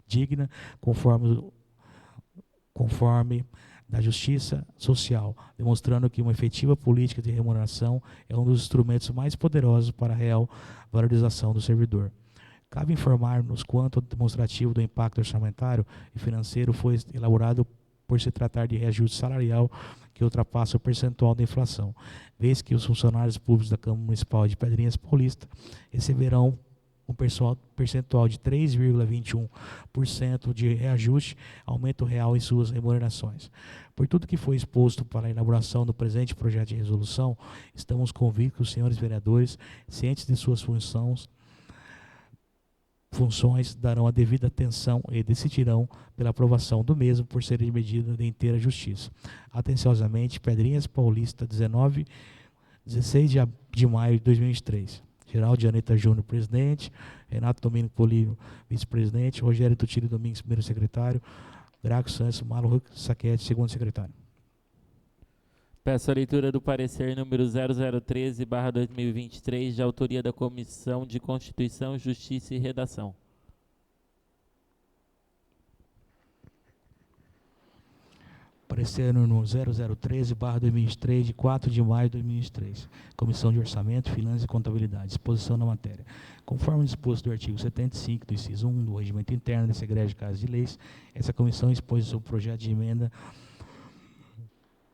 digna conforme da justiça social, demonstrando que uma efetiva política de remuneração é um dos instrumentos mais poderosos para a real valorização do servidor. Cabe informar-nos quanto demonstrativo do impacto orçamentário e financeiro foi elaborado por se tratar de reajuste salarial que ultrapassa o percentual da inflação, vez que os funcionários públicos da Câmara Municipal de Pedrinhas Paulista receberão um percentual de 3,21% de reajuste, aumento real em suas remunerações. Por tudo que foi exposto para a elaboração do presente projeto de resolução, estamos convictos que os senhores vereadores, cientes de suas funções, darão a devida atenção e decidirão pela aprovação do mesmo por ser de medida de inteira justiça. Atenciosamente, Pedrinhas Paulista, 16 de maio de 2023. Geraldo de Aneta Júnior, presidente. Renato Domingos Polírio, vice-presidente. Rogério Tutílio Domingos, primeiro secretário. Draco Santos Malo Saquete, segundo secretário. Peço a leitura do parecer número 0013/2023, de autoria da Comissão de Constituição, Justiça e Redação. Parecer no 0013/2023, de 4 de maio de 2023. Comissão de Orçamento, Finanças e Contabilidade. Exposição na matéria. Conforme disposto do artigo 75 do inciso 1 do Regimento Interno dessa Igreja de Casa de Leis, essa comissão expôs o projeto de emenda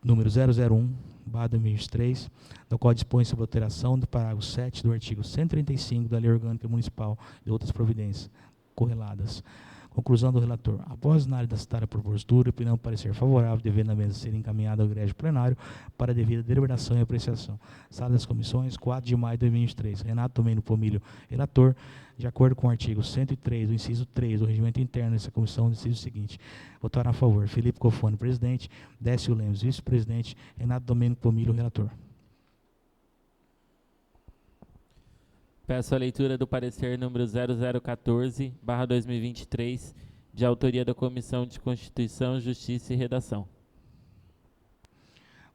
número 001/2023, do qual dispõe sobre a alteração do parágrafo 7 do artigo 135 da Lei Orgânica Municipal e outras providências correlatas. Conclusão do relator. Após análise da citada propositura, opinião parecer favorável, devendo a mesa ser encaminhada ao egrégio plenário para devida deliberação e apreciação. Sala das Comissões, 4 de maio de 2023. Renato Domênio Pomilho, relator. De acordo com o artigo 103, do inciso 3 do Regimento Interno dessa comissão, decide o seguinte: votar a favor, Felipe Cofone, presidente. Décio Lemos, vice-presidente. Renato Domênio Pomilho, relator. Peço a leitura do parecer número 0014/2023, de autoria da Comissão de Constituição, Justiça e Redação.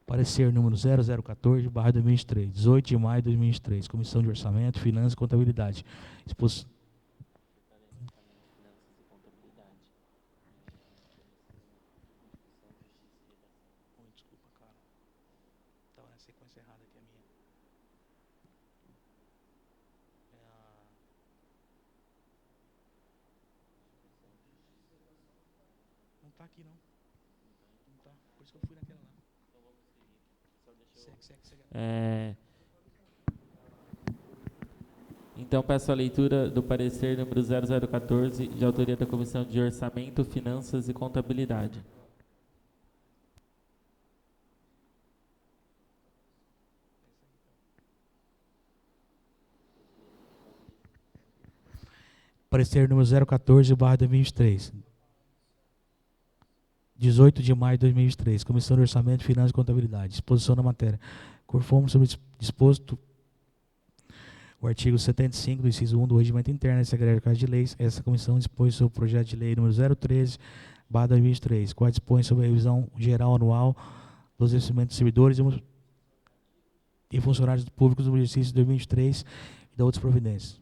Parecer número 0014/2023, 18 de maio de 2023, Comissão de Orçamento, Finanças e Contabilidade. Desculpa, cara. Estava na sequência errada aqui a minha. Não está aqui, não. Não está. Por isso que eu fui naquela lá. Então, peço a leitura do parecer número 0014, de autoria da Comissão de Orçamento, Finanças e Contabilidade. Parecer número 014/2023. 18 de maio de 2023, Comissão de Orçamento, Finanças e Contabilidade. Exposição da matéria. Conforme sobre disposto o artigo 75 do inciso 1 do Regimento Interno dessa Igreja de Casa de Leis, essa comissão dispõe sobre o projeto de lei número 013/2023, qual dispõe sobre a revisão geral anual dos investimentos de servidores e funcionários públicos do exercício de 2023 e da outras providências.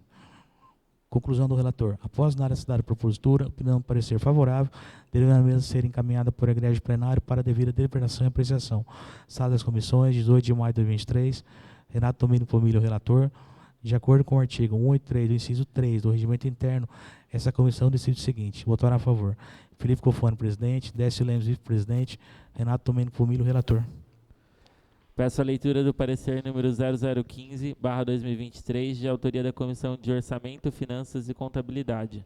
Conclusão do relator. Após análise da citada propositura, opinião parecer favorável, devendo a mesa ser encaminhada por egrégio plenário para a devida deliberação e apreciação. Sala das Comissões, 18 de maio de 2023. Renato Domingos Pomilho, relator. De acordo com o artigo 183 do inciso 3 do Regimento Interno, essa comissão decide o seguinte: votar a favor, Felipe Cofone, presidente. Décio Lemos, vice-presidente. Renato Domingos Pomilho, relator. Peço a leitura do parecer número 0015/2023, de autoria da Comissão de Orçamento, Finanças e Contabilidade.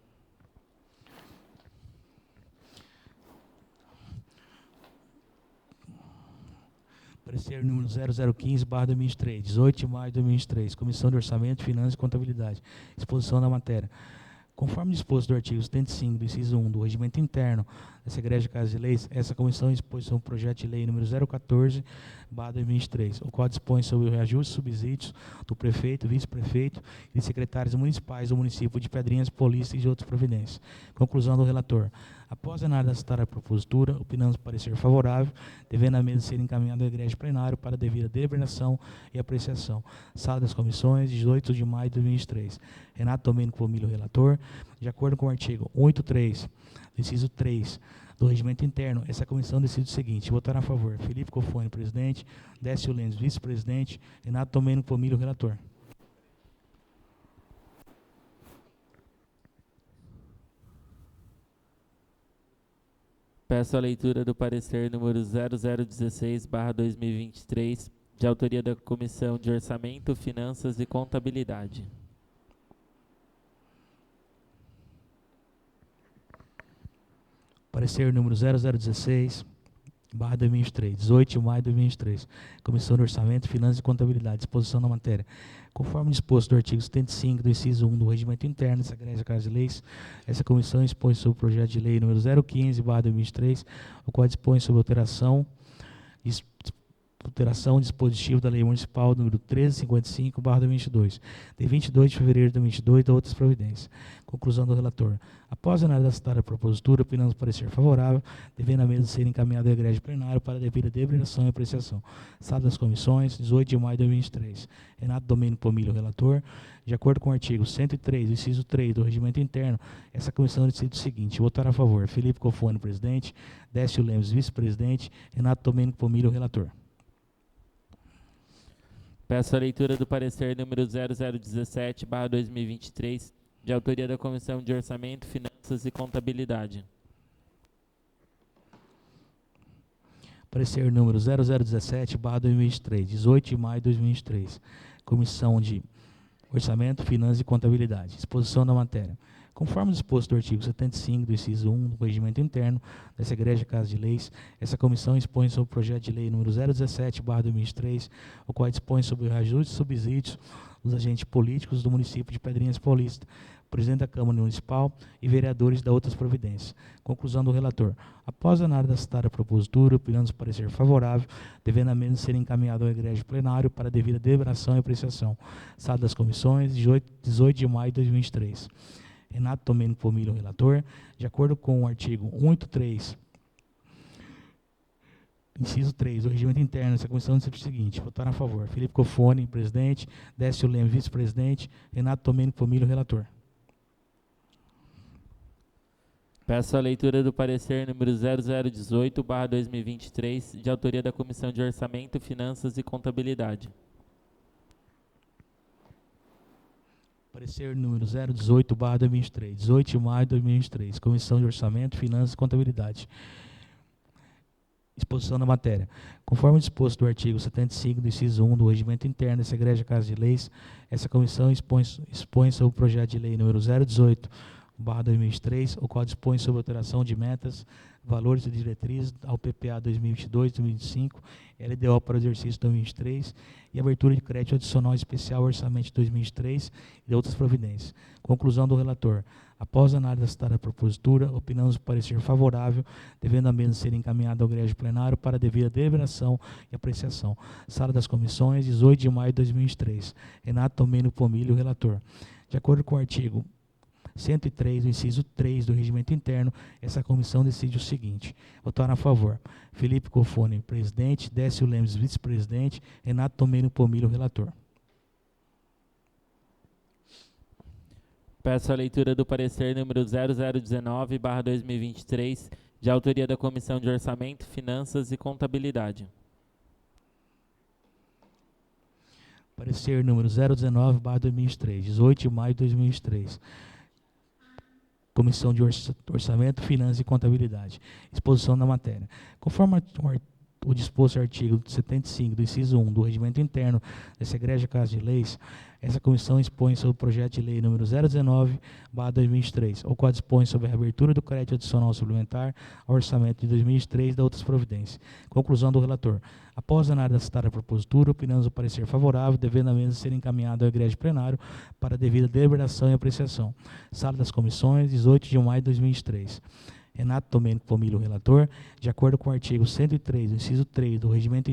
Parecer número 0015/2023, 18 de maio de 2023, Comissão de Orçamento, Finanças e Contabilidade. Exposição da matéria. Conforme disposto do artigo 75 do inciso 1 do Regimento Interno dessa Igreja Casa de Leis, essa comissão expôs o projeto de lei número 014/2023, o qual dispõe sobre o reajuste de subsídios do prefeito, vice-prefeito e secretários municipais do município de Pedrinhas Paulista e de outras providências. Conclusão do relator. Após a análise da citada propositura, opinamos parecer favorável, devendo a mesa ser encaminhada ao Igreja Plenário para devida deliberação e apreciação. Sala das Comissões, 18 de maio de 2023. Renato Domênico Pomilho, relator. De acordo com o artigo 83, inciso 3, do Regimento Interno, essa comissão decide o seguinte: votar a favor, Felipe Cofone, presidente, Décio Lemos, vice-presidente, Renato Domênico Pomilho, relator. Peço a leitura do parecer número 0016/2023, de autoria da Comissão de Orçamento, Finanças e Contabilidade. Parecer número 0016/2023, 18 de maio de 2023. Comissão de Orçamento, Finanças e Contabilidade. Disposição da matéria. Conforme disposto do artigo 75 do inciso 1 do Regimento Interno dessa Igreja Casa de Leis, essa comissão expõe sobre o projeto de lei número 015/2023, o qual dispõe sobre alteração dispositivo da Lei Municipal número 1355/2022, de 22 de fevereiro de 2022, da outras providências. Conclusão do relator. Após a análise da citada propositura, opinamos parecer favorável, devendo a mesa ser encaminhada ao Igreja Plenário para devida deliberação e apreciação. Sala das Comissões, 18 de maio de 2023. Renato Domênico Pomilho, relator. De acordo com o artigo 103, inciso 3 do Regimento Interno, essa comissão decide o seguinte: votar a favor, Felipe Cofone, presidente, Décio Lemos, vice-presidente, Renato Domênico Pomilho, relator. Peço a leitura do parecer número 0017/2023, de autoria da Comissão de Orçamento, Finanças e Contabilidade. Parecer número 0017/2023, 18 de maio de 2023. Comissão de Orçamento, Finanças e Contabilidade. Exposição da matéria. Conforme disposto do artigo 75 do inciso 1 do Regimento Interno dessa Igreja Casa de Leis, essa comissão expõe sobre o projeto de lei número 017/2023, o qual dispõe sobre o reajuste de subsídios dos agentes políticos do município de Pedrinhas Paulista, presidente da Câmara Municipal e vereadores da outras providências. Conclusão do relator. Após a análise da citada propositura, opinamos parecer favorável, devendo a mesa ser encaminhado ao Igreja Plenário para devida deliberação e apreciação. Sala das Comissões, 18 de maio de 2023. Renato Domênico Pomilho, relator. De acordo com o artigo 183, inciso 3 do Regimento Interno, essa comissão decide o seguinte: votar a favor, Felipe Cofone, presidente, Décio Lemos, vice-presidente, Renato Domênico Pomilho, relator. Peço a leitura do parecer número 0018/2023, de autoria da Comissão de Orçamento, Finanças e Contabilidade. Parecer número 018/2023, 18 de maio de 2023, Comissão de Orçamento, Finanças e Contabilidade. Exposição da matéria. Conforme disposto do artigo 75 do inciso 1 do Regimento Interno dessa Igreja Casa de Leis, essa comissão expõe sobre o projeto de lei número 018/2023, o qual dispõe sobre alteração de metas, valores e diretrizes ao PPA 2022-2025, LDO para o exercício 2023 e abertura de crédito adicional especial ao orçamento de 2023 e de outras providências. Conclusão do relator. Após a análise da citada propositura, opinamos parecer favorável, devendo a mesa ser encaminhada ao Igreja Plenário para devida deliberação e apreciação. Sala das Comissões, 18 de maio de 2023. Renato Domênico Pomilho, relator. De acordo com o artigo 103, o inciso 3 do Regimento Interno, essa comissão decide o seguinte: votar a favor, Felipe Cofone, presidente, Décio Lemos, vice-presidente, Renato Domênico Pomilho, relator. Peço a leitura do parecer número 0019/2023, de autoria da Comissão de Orçamento, Finanças e Contabilidade. Parecer número 019/2023, 18 de maio de 2023. Comissão de Orçamento, Finanças e Contabilidade. Exposição da matéria. Conforme o disposto no artigo 75 do inciso 1 do Regimento Interno dessa Igreja Casa de Leis, essa comissão expõe sobre o projeto de lei número 019/2023, o qual dispõe sobre a reabertura do crédito adicional suplementar ao orçamento de 2023 e da outras providências. Conclusão do relator. Após a análise da citada propositura, opinamos o parecer favorável, devendo a mesa ser encaminhado ao Igreja Plenário para devida deliberação e apreciação. Sala das Comissões, 18 de maio de 2023. Renato Domênico Pomilio, relator. De acordo com o artigo 103, inciso 3 do Regimento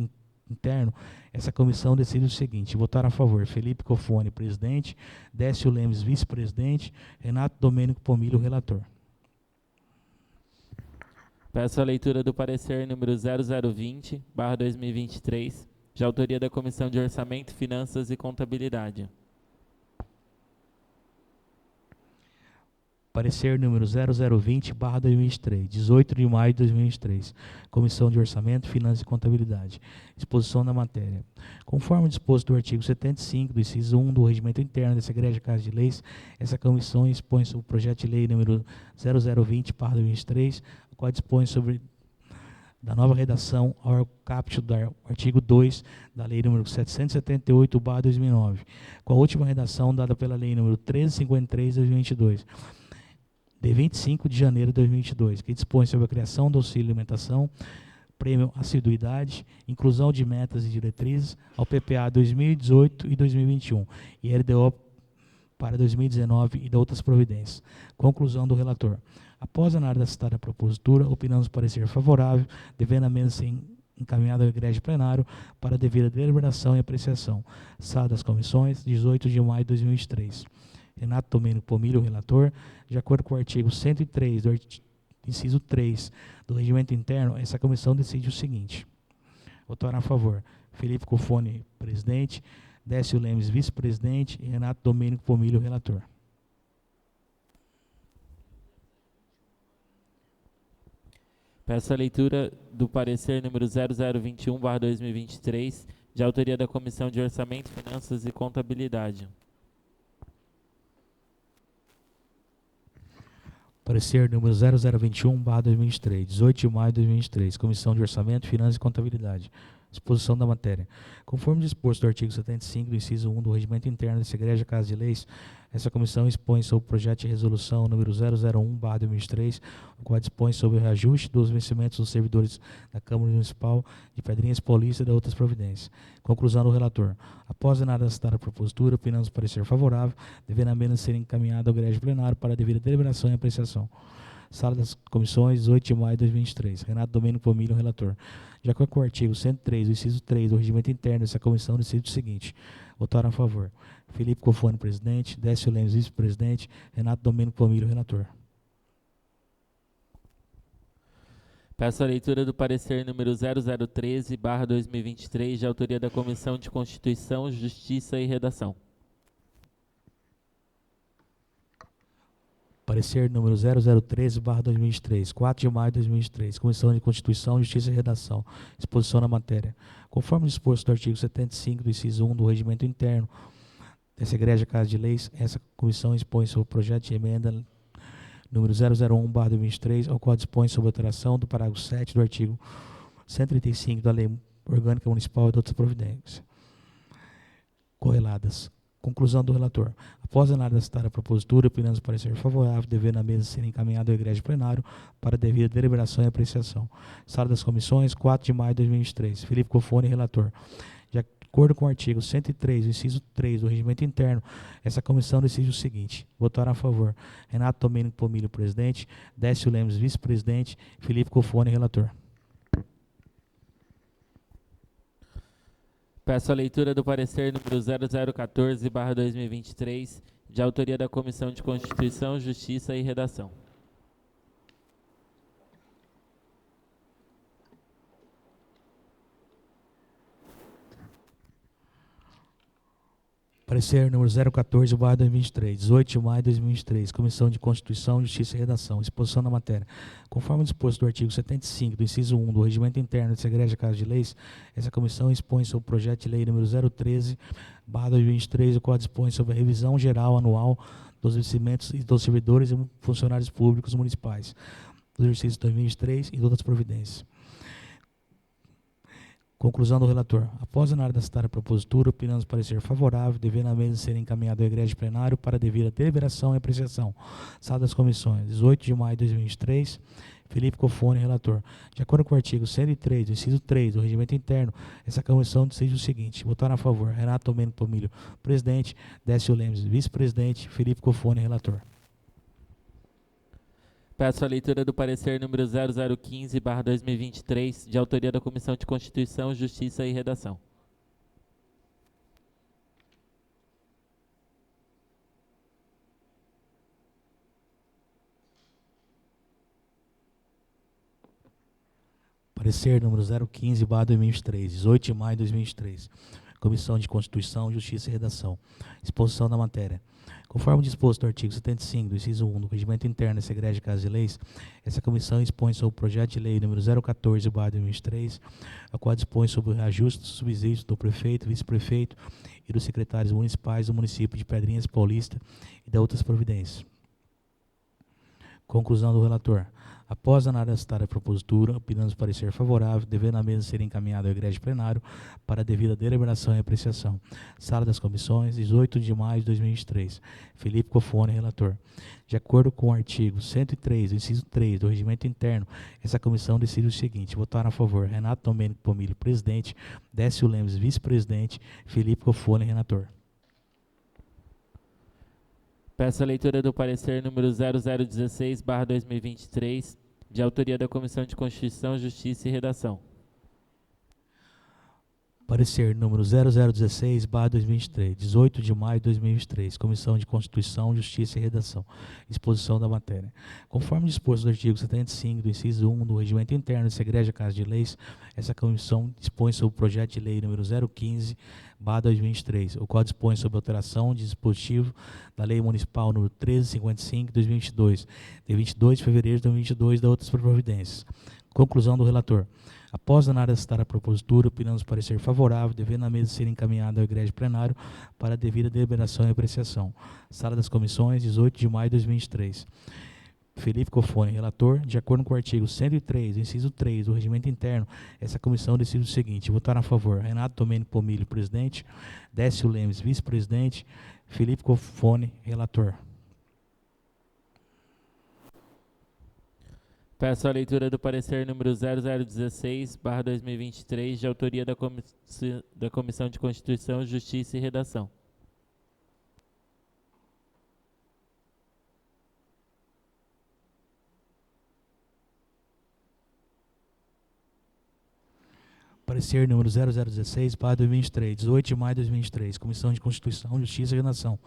Interno, essa comissão decide o seguinte: votar a favor, Felipe Cofone, presidente, Décio Lemes, vice-presidente, Renato Domênico Pomilio, relator. Peço a leitura do parecer número 0020/2023, de autoria da Comissão de Orçamento, Finanças e Contabilidade. Parecer número 0020/2023, 18 de maio de 2023. Comissão de Orçamento, Finanças e Contabilidade. Exposição da matéria. Conforme disposto do artigo 75, do inciso 1 do Regimento Interno dessa Egrégia Casa de Leis, essa comissão expõe sobre o projeto de lei número 0020/2023, o qual dispõe sobre da nova redação ao caput do artigo 2 da Lei número 778/2009, com a última redação dada pela Lei número 1353/2022, de 25 de janeiro de 2022, que dispõe sobre a criação do auxílio alimentação, prêmio assiduidade, inclusão de metas e diretrizes ao PPA 2018 e 2021 e LDO para 2019 e de outras providências. Conclusão do relator. Após a análise da citada propositura, opinamos parecer favorável, devendo a mesma ser encaminhada ao egrégio plenário para devida deliberação e apreciação. Sala das comissões, 18 de maio de 2023. Renato Domênico Pomilio, relator. De acordo com o artigo 103, do inciso 3 do Regimento Interno, essa comissão decide o seguinte: votar a favor, Felipe Cofone, presidente, Décio Lemes, vice-presidente, e Renato Domênico Pomilio, relator. Peço a leitura do parecer número 0021/2023, de autoria da Comissão de Orçamento, Finanças e Contabilidade. Parecer número 0021/2023, 18 de maio de 2023, Comissão de Orçamento, Finanças e Contabilidade. Exposição da matéria. Conforme disposto do artigo 75, do inciso 1 do Regimento Interno dessa Egrégia Casa de Leis, essa comissão expõe sobre o projeto de resolução número 001/2023, o qual dispõe sobre o reajuste dos vencimentos dos servidores da Câmara Municipal de Pedrinhas Paulista e de outras providências. Conclusão do relator. Após a análise da citada propositura, opinamos parecer favorável, devendo a menos ser encaminhado ao egrégio plenário para a devida deliberação e apreciação. Sala das comissões, 18 de maio de 2023. Renato Domênico Pomilio, relator. De acordo com o artigo 103, o inciso 3 do Regimento Interno dessa comissão, decide o seguinte: votaram a favor, Felipe Cofone, presidente, Décio Lemes, vice-presidente, Renato Domênico Pomilio, relator. Peço a leitura do parecer número 0013/2023, de autoria da Comissão de Constituição, Justiça e Redação. Parecer número 0013/2023, 4 de maio de 2023, Comissão de Constituição, Justiça e Redação. Exposição na matéria. Conforme disposto do artigo 75, do inciso 1 do Regimento Interno dessa Egrégia Casa de Leis, essa comissão expõe sobre o projeto de emenda número 001/2023, ao qual dispõe sobre a alteração do parágrafo 7 do artigo 135 da Lei Orgânica Municipal e de outras providências correladas. Conclusão do relator. Após a análise da citada propositura, opinamos parecer favorável, devendo a mesa ser encaminhado ao egrégio plenário para devida deliberação e apreciação. Sala das comissões, 4 de maio de 2023. Felipe Cofone, relator. De acordo com o artigo 103, inciso 3 do Regimento Interno, essa comissão decide o seguinte: votar a favor, Renato Domênico Pomilio, presidente, Décio Lemes, vice-presidente, Felipe Cofone, relator. Peço a leitura do parecer número 0014/2023, de autoria da Comissão de Constituição, Justiça e Redação. Parecer número 014/2023, 18 de maio de 2023, Comissão de Constituição, Justiça e Redação. Exposição da matéria. Conforme disposto do artigo 75, do inciso 1 do Regimento Interno dessa Egrégia Casa de Leis, essa comissão expõe sobre o projeto de lei número 013/2023, o qual dispõe sobre a revisão geral anual dos vencimentos e dos servidores e funcionários públicos municipais do exercício 2023 e de outras providências. Conclusão do relator. Após a análise da citada propositura, opinamos parecer favorável, devendo a mesa ser encaminhado ao egrégio plenário para devida deliberação e apreciação. Sala das comissões, 18 de maio de 2023. Felipe Cofone, relator. De acordo com o artigo 103, do inciso 3 do Regimento Interno, essa comissão decide o seguinte: votar a favor, Renato Domênico Pomilio, presidente, Décio Lemes, vice-presidente, Felipe Cofone, relator. Peço a leitura do parecer número 0015/2023, de autoria da Comissão de Constituição, Justiça e Redação. Parecer número 015/2023, 18 de maio de 2023. Comissão de Constituição, Justiça e Redação. Exposição da matéria. Conforme disposto no artigo 75 do inciso 1 do Regimento Interno dessa Igreja de Casa de Leis, essa comissão expõe sobre o projeto de lei número 014/2023, a qual dispõe sobre o reajuste dos subsídios do prefeito, vice-prefeito e dos secretários municipais do município de Pedrinhas Paulista e de outras providências. Conclusão do relator. Após a análise citada a propositura, opinamos parecer favorável, devendo a mesma ser encaminhada ao egrégio plenário para a devida deliberação e apreciação. Sala das Comissões, 18 de maio de 2023. Felipe Cofone, relator. De acordo com o artigo 103, inciso 3 do Regimento Interno, essa comissão decide o seguinte: votaram a favor Renato Domênico Pomilho, presidente, Décio Lemes, vice-presidente, Felipe Cofone, relator. Peço a leitura do parecer número 0016/2023, de autoria da Comissão de Constituição, Justiça e Redação. Parecer número 0016/2023, 18 de maio de 2023, Comissão de Constituição, Justiça e Redação. Exposição da matéria. Conforme disposto no artigo 75 do inciso 1 do Regimento Interno dessa Igreja Casa de Leis, essa comissão dispõe sobre o projeto de lei número 015/2023, o qual dispõe sobre alteração de dispositivo da Lei Municipal número 1355 de 2022, de 22 de fevereiro de 2022, da outras providências. Conclusão do relator. Após a análise citada a propositura, opinamos parecer favorável, devendo a mesa ser encaminhada ao egrégio plenário para a devida deliberação e apreciação. Sala das Comissões, 18 de maio de 2023. Felipe Cofone, relator. De acordo com o artigo 103, inciso 3 do Regimento Interno, essa comissão decide o seguinte: votaram a favor Renato Domênico Pomilho, presidente, Décio Lemes, vice-presidente, Felipe Cofone, relator. Peço a leitura do parecer número 0016/2023, de autoria da Comissão de Constituição, Justiça e Redação. Parecer número 0016/2023, 18 de maio de 2023, Comissão de Constituição, Justiça e Redação.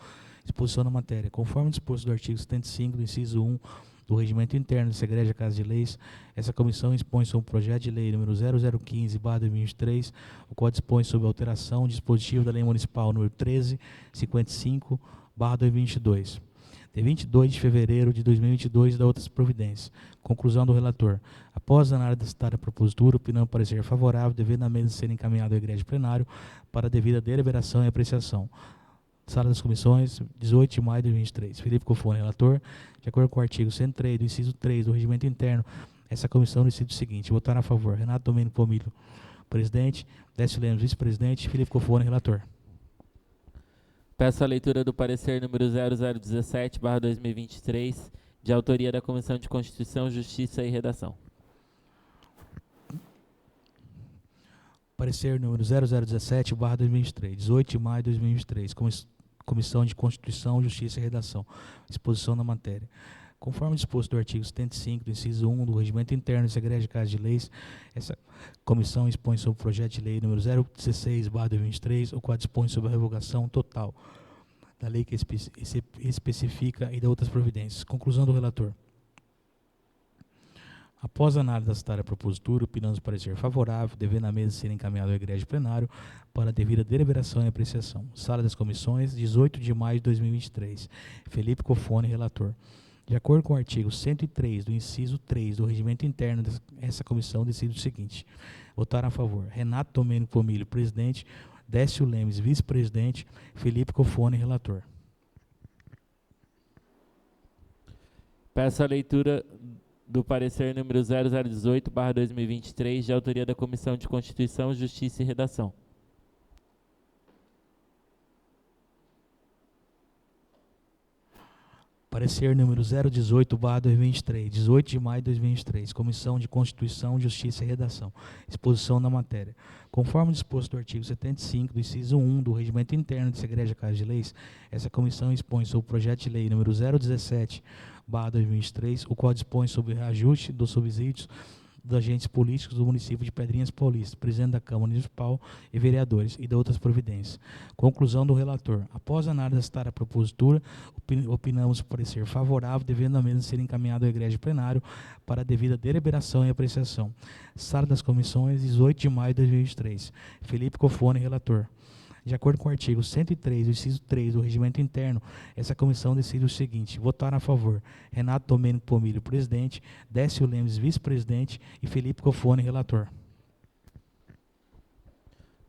Exposição da matéria. Conforme disposto do artigo 75 do inciso 1 do Regimento Interno dessa Igreja Casa de Leis, essa comissão expõe sobre o projeto de lei número 0015/2023, o qual dispõe sobre a alteração do dispositivo da Lei Municipal número 1355/2022, de 22 de fevereiro de 2022, e da outras providências. Conclusão do relator. Após a análise citada a propositura, opinamos parecer favorável, devendo a mesa ser encaminhada ao egrégio plenário para a devida deliberação e apreciação. Sala das Comissões, 18 de maio de 2023. Felipe Cofone, relator. De acordo com o artigo 103 do inciso 3 do Regimento Interno, essa comissão decide o seguinte: votaram a favor Renato Domênico Pomilho, presidente, Décio Lemos, vice-presidente, Felipe Cofone, relator. Peço a leitura do parecer número 0017/2023, de autoria da Comissão de Constituição, Justiça e Redação. Parecer número 0017/2023, 18 de maio de 2023, Comissão de Constituição, Justiça e Redação. Exposição da matéria. Conforme disposto do artigo 75 do inciso 1 do Regimento Interno dessa Igreja de Casa de Leis, essa comissão expõe sobre o projeto de lei número 016/2023, o qual dispõe sobre a revogação total da lei que especifica e de outras providências. Conclusão do relator. Após a análise da citada propositura, opinamos parecer favorável, devendo a mesa ser encaminhada ao egrégio plenário para a devida deliberação e apreciação. Sala das Comissões, 18 de maio de 2023. Felipe Cofone, relator. De acordo com o artigo 103 do inciso 3 do Regimento Interno, essa comissão decide o seguinte: votaram a favor Renato Domênico Pomilho, presidente, Décio Lemes, vice-presidente, Felipe Cofone, relator. Peço a leitura do parecer número 0018/2023, de autoria da Comissão de Constituição, Justiça e Redação. Parecer número 018/2023, 18 de maio de 2023, Comissão de Constituição, Justiça e Redação. Exposição da matéria. Conforme disposto do artigo 75, do inciso 1 do Regimento Interno dessa Igreja Casa de Leis, essa comissão expõe sobre o projeto de lei número 017/2023, o qual dispõe sobre o reajuste dos subsídios dos agentes políticos do município de Pedrinhas Paulista, presidente da Câmara Municipal e vereadores, e de outras providências. Conclusão do relator. Após a análise da citada propositura, opinamos parecer favorável, devendo a mesma ser encaminhado ao Egrégio Plenário para a devida deliberação e apreciação. Sala das Comissões, 18 de maio de 2023. Felipe Cofone, relator. De acordo com o artigo 103, inciso 3 do Regimento Interno, essa comissão decide o seguinte: votar a favor Renato Domênico Pomilho, presidente, Décio Lemes, vice-presidente, e Felipe Cofone, relator.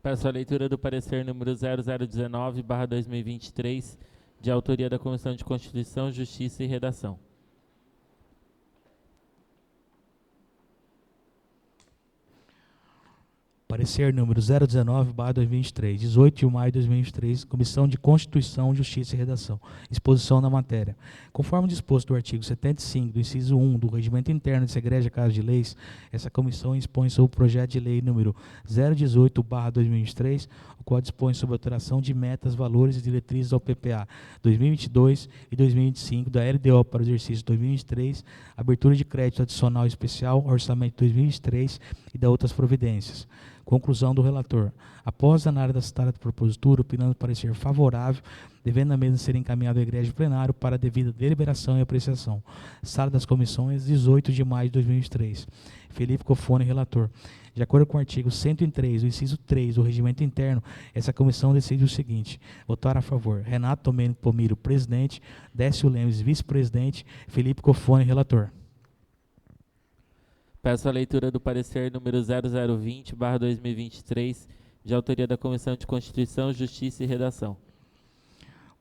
Peço a leitura do parecer número 0019/2023, de autoria da Comissão de Constituição, Justiça e Redação. Parecer número 019/2023, 18 de maio de 2023, Comissão de Constituição, Justiça e Redação. Exposição da matéria. Conforme disposto do artigo 75, do inciso 1 do Regimento Interno dessa Igreja Casa de Leis, essa comissão expõe sobre o projeto de lei número 018/2023, o qual dispõe sobre a alteração de metas, valores e diretrizes ao PPA 2022 e 2025 da LDO para o exercício 2023, abertura de crédito adicional especial ao orçamento 2023 e da outras providências. Conclusão do relator. Após a análise da citada propositura, opinando parecer favorável, devendo a mesma ser encaminhado ao Egrégio Plenário para a devida deliberação e apreciação. Sala das Comissões, 18 de maio de 2023. Felipe Cofone, relator. De acordo com o artigo 103, o inciso 3 do Regimento Interno, essa comissão decide o seguinte: votar a favor Renato Domênico Pomilho, presidente, Décio Lemes, vice-presidente, Felipe Cofone, relator. Peço a leitura do parecer número 0020/2023, de autoria da Comissão de Constituição, Justiça e Redação.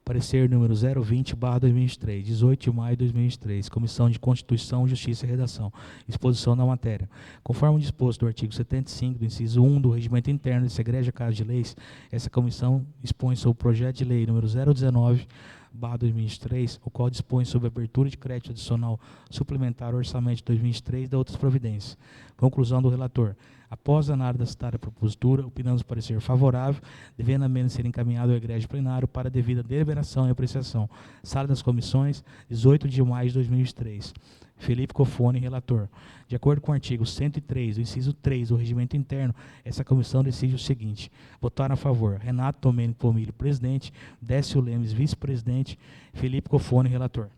Parecer número 020/2023, 18 de maio de 2023, Comissão de Constituição, Justiça e Redação. Exposição da matéria. Conforme disposto do artigo 75, do inciso 1 do Regimento Interno dessa Igreja Casa de Leis, essa comissão expõe sobre o projeto de lei número 019/2023, o qual dispõe sobre a abertura de crédito adicional suplementar ao orçamento de 2023 e da outras providências. Conclusão do relator. Após a análise da citada propositura, opinamos parecer favorável, devendo a menos ser encaminhado ao Egrégio Plenário para a devida deliberação e apreciação. Sala das Comissões, 18 de maio de 2023. Felipe Cofone, relator. De acordo com o artigo 103, do inciso 3 do Regimento Interno, essa comissão decide o seguinte: votar a favor Renato Domênico Pomilho, presidente, Décio Lemes, vice-presidente, Felipe Cofone, relator.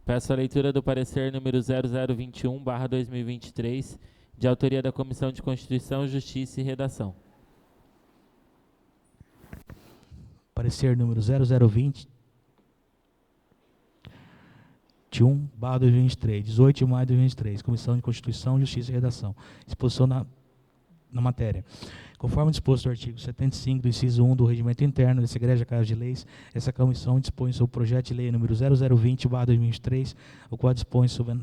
Peço a leitura do parecer número 0021/2023, de autoria da Comissão de Constituição, Justiça e Redação. Parecer número 0021/2023, 18 de maio de 2023, Comissão de Constituição, Justiça e Redação. Exposição na matéria. Conforme disposto no artigo 75 do inciso 1 do Regimento Interno dessa Igreja Casa de Leis, essa comissão dispõe sobre o projeto de lei número 0020/2023, o qual dispõe sobre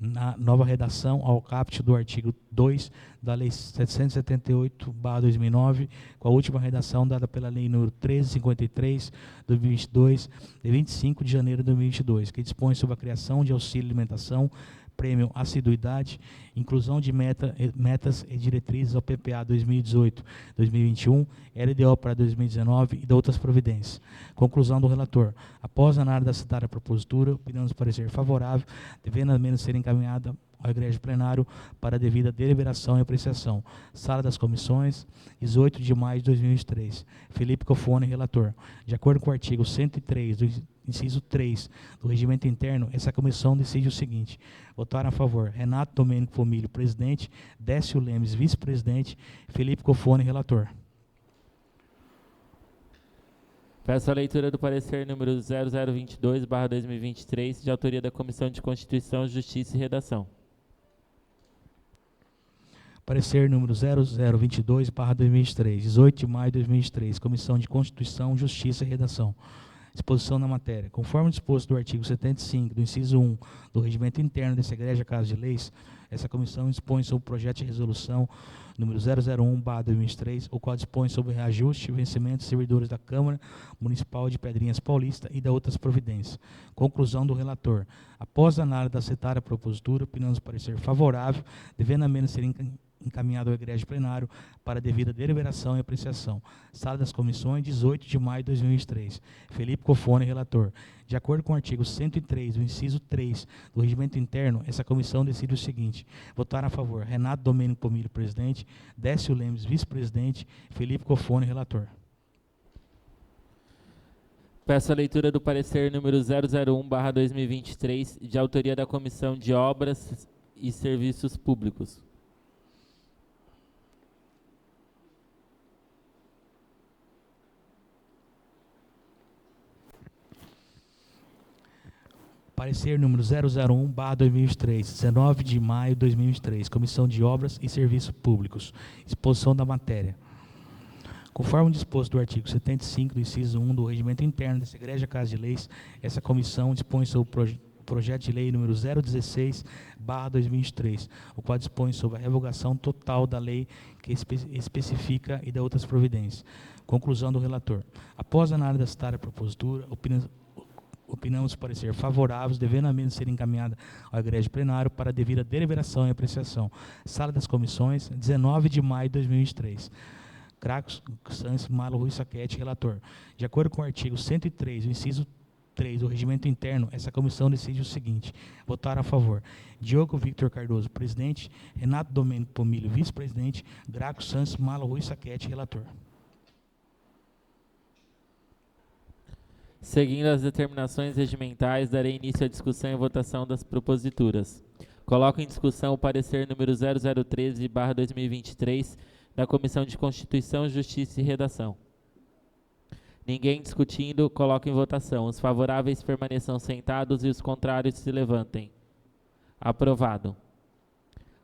na nova redação ao caput do artigo 2 da Lei 778/2009, com a última redação dada pela Lei número 1353 de 2022, de 25 de janeiro de 2022, que dispõe sobre a criação de auxílio alimentação, prêmio assiduidade, inclusão de metas e diretrizes ao PPA 2018-2021, LDO para 2019 e de outras providências. Conclusão do relator. Após a análise da citada propositura, opinamos parecer favorável, devendo a menos ser encaminhada ao Egrégio Plenário para a devida deliberação e apreciação. Sala das Comissões, 18 de maio de 2023. Felipe Cofone, relator. De acordo com o artigo 103 do inciso 3 do Regimento Interno, essa comissão decide o seguinte: votar a favor Renato Domênico Pomilho, presidente, Décio Lemes, vice-presidente, Felipe Cofone, relator. Peço a leitura do parecer número 0022/2023, de autoria da Comissão de Constituição, Justiça e Redação. Parecer número 0022/2023, 18 de maio de 2023, Comissão de Constituição, Justiça e Redação. Exposição na matéria. Conforme disposto do artigo 75, do inciso 1 do Regimento Interno dessa Igreja Casa de Leis, Essa comissão dispõe sobre o projeto de resolução número 001/2023, o qual dispõe sobre reajuste e vencimento de servidores da Câmara Municipal de Pedrinhas Paulista e da outras providências. Conclusão do relator. Após a análise da citada propositura, opinamos parecer favorável, devendo a menos ser encaminhado ao egrégio plenário para devida deliberação e apreciação. Sala das Comissões, 18 de maio de 2023. Felipe Cofone, relator. De acordo com o artigo 103, do inciso 3 do Regimento Interno, essa comissão decide o seguinte: votar a favor Renato Domênico Pomilho, presidente, Décio Lemes, vice-presidente, Felipe Cofone, relator. Peço a leitura do parecer número 001/2023, de autoria da Comissão de Obras e Serviços Públicos. Parecer número 001/2023, 19 de maio de 2023, Comissão de Obras e Serviços Públicos. Exposição da matéria. Conforme disposto do artigo 75 do inciso 1 do Regimento Interno dessa Egrégia Casa de Leis, essa comissão dispõe sobre o projeto de lei número 016/2023, o qual dispõe sobre a revogação total da lei que especifica e da outras providências. Conclusão do relator. Após a análise da citada propositura, opinamos parecer favoráveis, devendo a menos ser encaminhada ao egrégio plenário para devida deliberação e apreciação. Sala das Comissões, 19 de maio de 2023. Cracos Santos Malo Rui Saquete, relator. De acordo com o artigo 103, o inciso 3 do Regimento Interno, essa comissão decide o seguinte: votar a favor Diogo Victor Cardoso, presidente, Renato Domênico Pomilho, vice-presidente, Graco Santos Malo Rui Saquete, relator. Seguindo as determinações regimentais, darei início à discussão e votação das proposituras. Coloco em discussão o parecer número 0013/2023 da Comissão de Constituição, Justiça e Redação. Ninguém discutindo, coloco em votação. Os favoráveis permaneçam sentados e os contrários se levantem. Aprovado.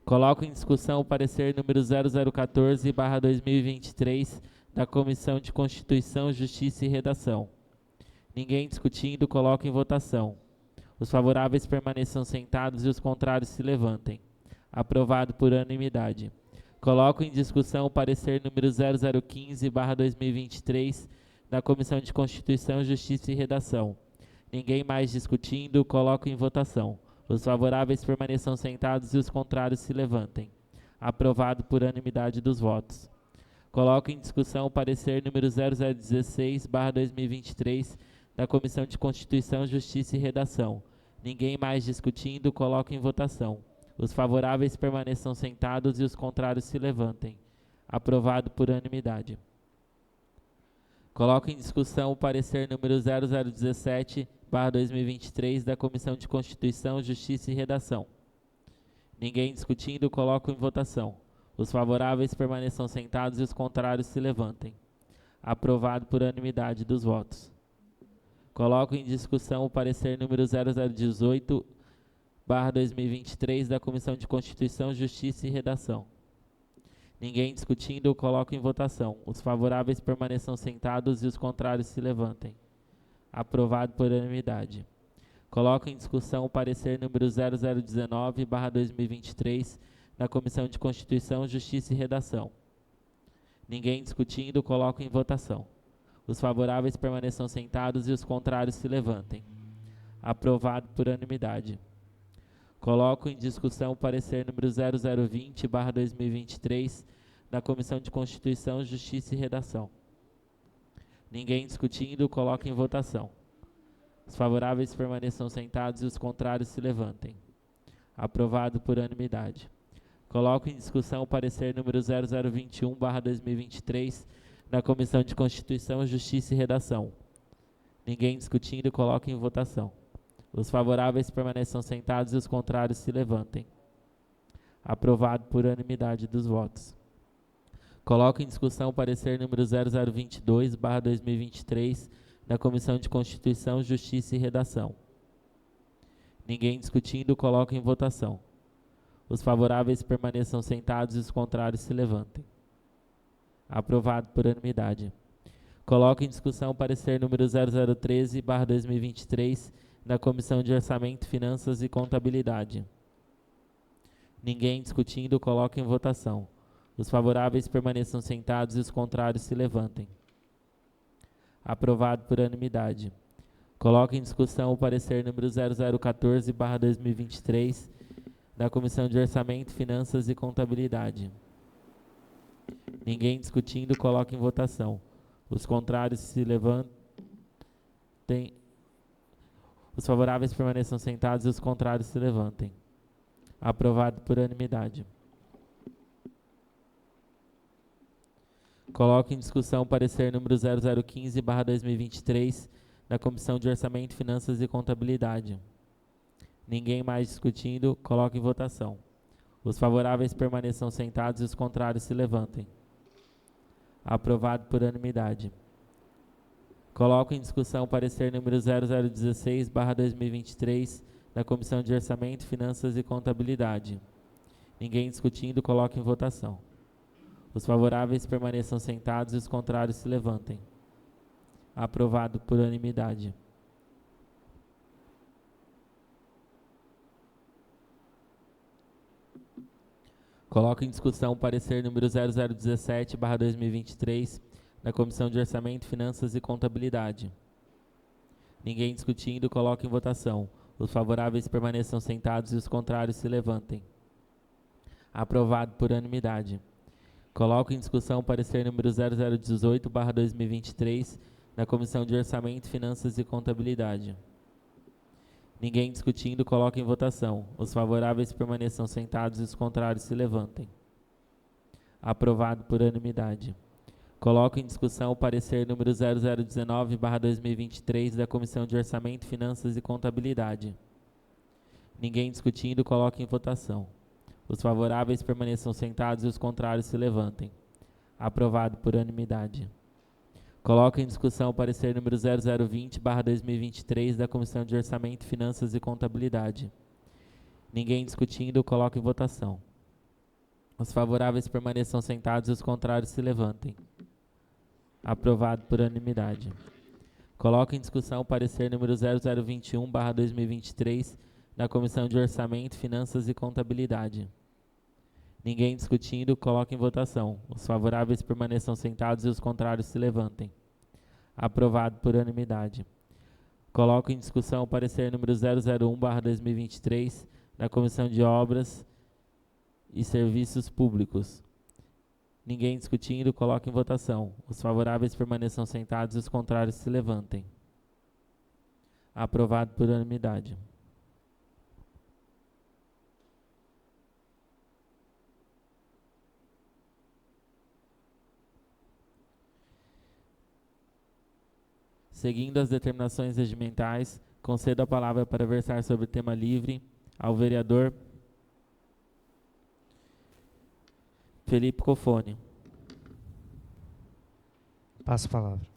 Coloco em discussão o parecer número 0014/2023 da Comissão de Constituição, Justiça e Redação. Ninguém discutindo, coloco em votação. Os favoráveis permaneçam sentados e os contrários se levantem. Aprovado por unanimidade. Coloco em discussão o parecer número 0015/2023 da Comissão de Constituição, Justiça e Redação. Ninguém mais discutindo, coloco em votação. Os favoráveis permaneçam sentados e os contrários se levantem. Aprovado por unanimidade dos votos. Coloco em discussão o parecer número 0016/2023 da Comissão de Constituição, Justiça e Redação. Ninguém mais discutindo, coloco em votação. Os favoráveis permaneçam sentados e os contrários se levantem. Aprovado por unanimidade. Coloco em discussão o parecer número 0017/2023 da Comissão de Constituição, Justiça e Redação. Ninguém discutindo, coloco em votação. Os favoráveis permaneçam sentados e os contrários se levantem. Aprovado por unanimidade dos votos. Coloco em discussão o parecer número 0018/2023 da Comissão de Constituição, Justiça e Redação. Ninguém discutindo, coloco em votação. Os favoráveis permaneçam sentados e os contrários se levantem. Aprovado por unanimidade. Coloco em discussão o parecer número 0019/2023 da Comissão de Constituição, Justiça e Redação. Ninguém discutindo, coloco em votação. Os favoráveis permaneçam sentados e os contrários se levantem. Aprovado por unanimidade. Coloco em discussão o parecer número 0020/2023 da Comissão de Constituição, Justiça e Redação. Ninguém discutindo, coloco em votação. Os favoráveis permaneçam sentados e os contrários se levantem. Aprovado por unanimidade. Coloco em discussão o parecer número 0021/2023 da Comissão de Constituição, Justiça e Redação. Ninguém discutindo, coloco em votação. Os favoráveis permaneçam sentados e os contrários se levantem. Aprovado por unanimidade dos votos. Coloco em discussão o parecer número 0022/2023 da Comissão de Constituição, Justiça e Redação. Ninguém discutindo, coloco em votação. Os favoráveis permaneçam sentados e os contrários se levantem. Aprovado por unanimidade. Coloco em discussão o parecer número 0013/2023 da Comissão de Orçamento, Finanças e Contabilidade. Ninguém discutindo, coloque em votação. Os favoráveis permaneçam sentados e os contrários se levantem. Aprovado por unanimidade. Coloque em discussão o parecer número 0014/2023 da Comissão de Orçamento, Finanças e Contabilidade. Ninguém discutindo, coloque em votação. Os contrários se levantem. Os favoráveis permaneçam sentados e os contrários se levantem. Aprovado por unanimidade. Coloque em discussão o parecer número 0015/2023 da Comissão de Orçamento, Finanças e Contabilidade. Ninguém mais discutindo, coloque em votação. Os favoráveis permaneçam sentados e os contrários se levantem. Aprovado por unanimidade. Coloco em discussão o parecer número 0016/2023 da Comissão de Orçamento, Finanças e Contabilidade. Ninguém discutindo, coloque em votação. Os favoráveis permaneçam sentados e os contrários se levantem. Aprovado por unanimidade. Coloco em discussão o parecer número 0017/2023 da Comissão de Orçamento, Finanças e Contabilidade. Ninguém discutindo, coloque em votação. Os favoráveis permaneçam sentados e os contrários se levantem. Aprovado por unanimidade. Coloco em discussão o parecer número 0018/2023 da Comissão de Orçamento, Finanças e Contabilidade. Ninguém discutindo, coloque em votação. Os favoráveis permaneçam sentados e os contrários se levantem. Aprovado por unanimidade. Coloco em discussão o parecer número 0019/2023 da Comissão de Orçamento, Finanças e Contabilidade. Ninguém discutindo, coloque em votação. Os favoráveis permaneçam sentados e os contrários se levantem. Aprovado por unanimidade. Coloco em discussão o parecer número 0020/2023 da Comissão de Orçamento, Finanças e Contabilidade. Ninguém discutindo, coloque em votação. Os favoráveis permaneçam sentados e os contrários se levantem. Aprovado por unanimidade. Coloco em discussão o parecer número 0021/2023 da Comissão de Orçamento, Finanças e Contabilidade. Ninguém discutindo, coloque em votação. Os favoráveis permaneçam sentados e os contrários se levantem. Aprovado por unanimidade. Coloco em discussão o parecer número 001/2023 da Comissão de Obras e Serviços Públicos. Ninguém discutindo, coloque em votação. Os favoráveis permaneçam sentados e os contrários se levantem. Aprovado por unanimidade. Seguindo as determinações regimentais, concedo a palavra para versar sobre o tema livre ao vereador Felipe Cofone. Passa a palavra.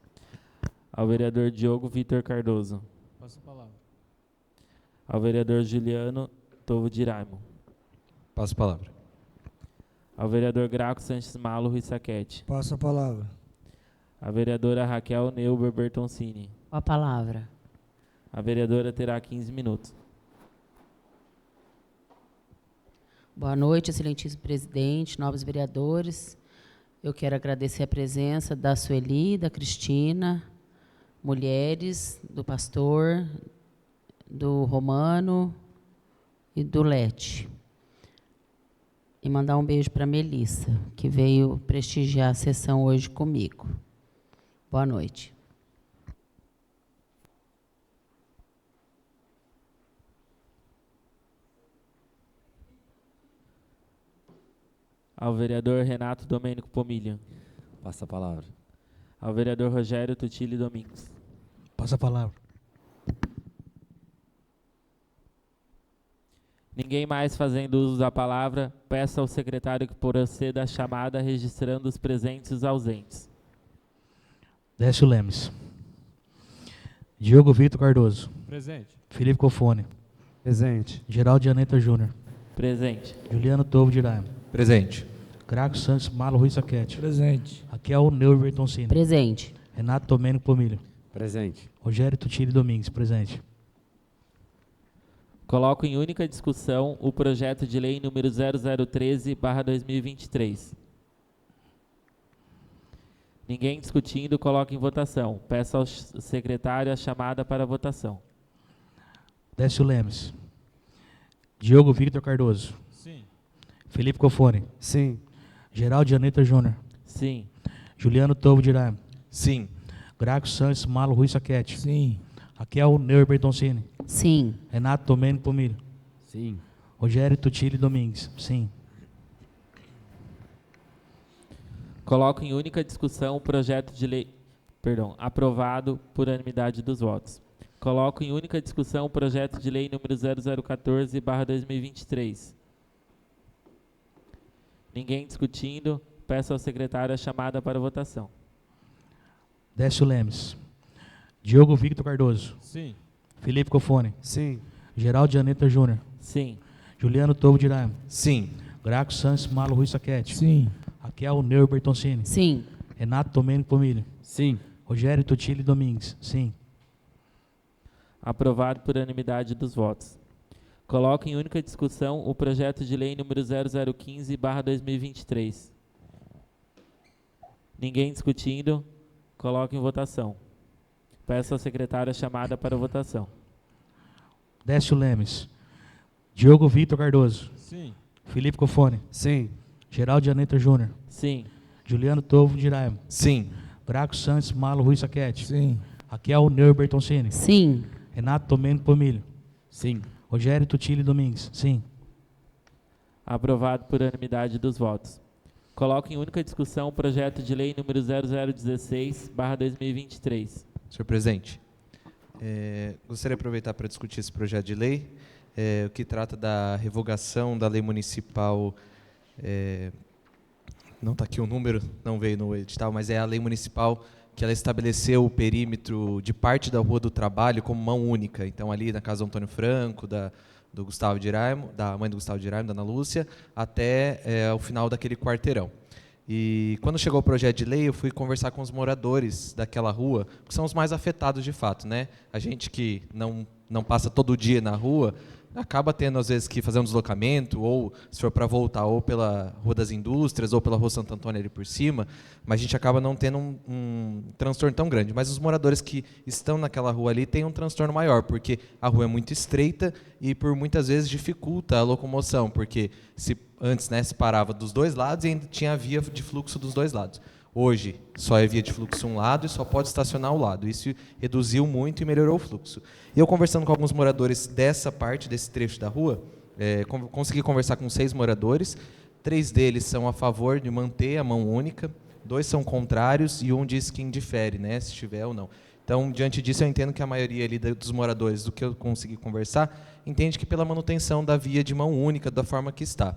Ao vereador Diogo Vitor Cardoso. Passa a palavra. Ao vereador Juliano Tovo de Iraimo. Passo a palavra. Ao vereador Graco Sanches Malo Rui Saquete. Passa a palavra. A vereadora Raquel Neuber Bertoncini. Com a palavra. A vereadora terá 15 minutos. Boa noite, excelentíssimo presidente, nobres vereadores. Eu quero agradecer a presença da Sueli, da Cristina, mulheres, do pastor, do Romano e do Lete. E mandar um beijo para a Melissa, que veio prestigiar a sessão hoje comigo. Boa noite. Ao vereador Renato Domênico Pomilha. Passa a palavra. Ao vereador Rogério Tutili Domingos. Passa a palavra. Ninguém mais fazendo uso da palavra, peço ao secretário que proceda a chamada registrando os presentes e os ausentes. Décio Lemes. Diogo Vitor Cardoso. Presente. Felipe Cofone. Presente. Geraldo Janeta Júnior. Presente. Juliano Tovo de Iraimo. Presente. Graco Santos Malo Rui Saquete. Presente. Raquel Neuber Bertoncini. Presente. Renato Domênico Pomilho. Presente. Rogério Tutili Domingues. Presente. Coloco em única discussão o projeto de lei número 0013/2023. Ninguém discutindo, coloco em votação. Peço ao secretário a chamada para votação. Décio Lemes. Diogo Victor Cardoso. Sim. Felipe Cofone. Sim. Geraldo Janeta Júnior. Sim. Juliano Tovo de Araime. Sim. Graco Santos Malo Rui Saquete. Sim. Raquel Neuer Bertoncini. Sim. Renato Domênico Pomilho. Sim. Rogério Tutili Domingues. Sim. Coloco em única discussão o projeto de lei... aprovado por unanimidade dos votos. Coloco em única discussão o projeto de lei número 0014/2023. Ninguém discutindo, peço ao secretário a chamada para votação. Décio Lemes. Diogo Victor Cardoso. Sim. Felipe Cofone. Sim. Geraldo Janeta Júnior. Sim. Juliano Tovo de Araime. Sim. Graco Santos Malo Rui Saquete. Sim. Raquel Neuer Bertoncini. Sim. Renato Domênico Pomilho. Sim. Rogério Tutili Domingues. Sim. Aprovado por unanimidade dos votos. Coloco em única discussão o projeto de lei número 0015/2023. Ninguém discutindo, coloco em votação. Peço ao secretário a chamada para votação. Décio Lemes. Diogo Victor Cardoso. Sim. Felipe Cofone. Sim. Geraldo Janeta Júnior. Sim. Juliano Tovo de Araime. Sim. Graco Santos Malo Rui Saquete. Sim. Raquel Neuer Bertoncini. Sim. Renato Domênico Pomilho. Sim. Rogério Tutili Domingues. Sim. Aprovado por unanimidade dos votos. Coloco em única discussão o projeto de lei número 0016/2023. Senhor presidente, gostaria de aproveitar para discutir esse projeto de lei, o que trata da revogação da lei municipal, não está aqui o número, não veio no edital, mas é a lei municipal que ela estabeleceu o perímetro de parte da Rua do Trabalho como mão única. Então, ali na casa do Antônio Franco, do Gustavo de Araime, da mãe do Gustavo de Araime, da Ana Lúcia, até o final daquele quarteirão. E quando chegou o projeto de lei, eu fui conversar com os moradores daquela rua, que são os mais afetados de fato, né? A gente que não passa todo dia na rua, acaba tendo às vezes que fazer um deslocamento, ou se for para voltar, ou pela Rua das Indústrias, ou pela Rua Santo Antônio ali por cima, mas a gente acaba não tendo um transtorno tão grande. Mas os moradores que estão naquela rua ali têm um transtorno maior, porque a rua é muito estreita e por muitas vezes dificulta a locomoção, porque antes, né, se parava dos dois lados e ainda tinha a via de fluxo dos dois lados. Hoje, só é via de fluxo um lado e só pode estacionar ao lado. Isso reduziu muito e melhorou o fluxo. E eu, conversando com alguns moradores dessa parte, desse trecho da rua, consegui conversar com 6 moradores. 3 deles são a favor de manter a mão única, 2 são contrários e um diz que indifere, né, se tiver ou não. Então, diante disso, eu entendo que a maioria ali dos moradores, do que eu consegui conversar, entende que pela manutenção da via de mão única, da forma que está.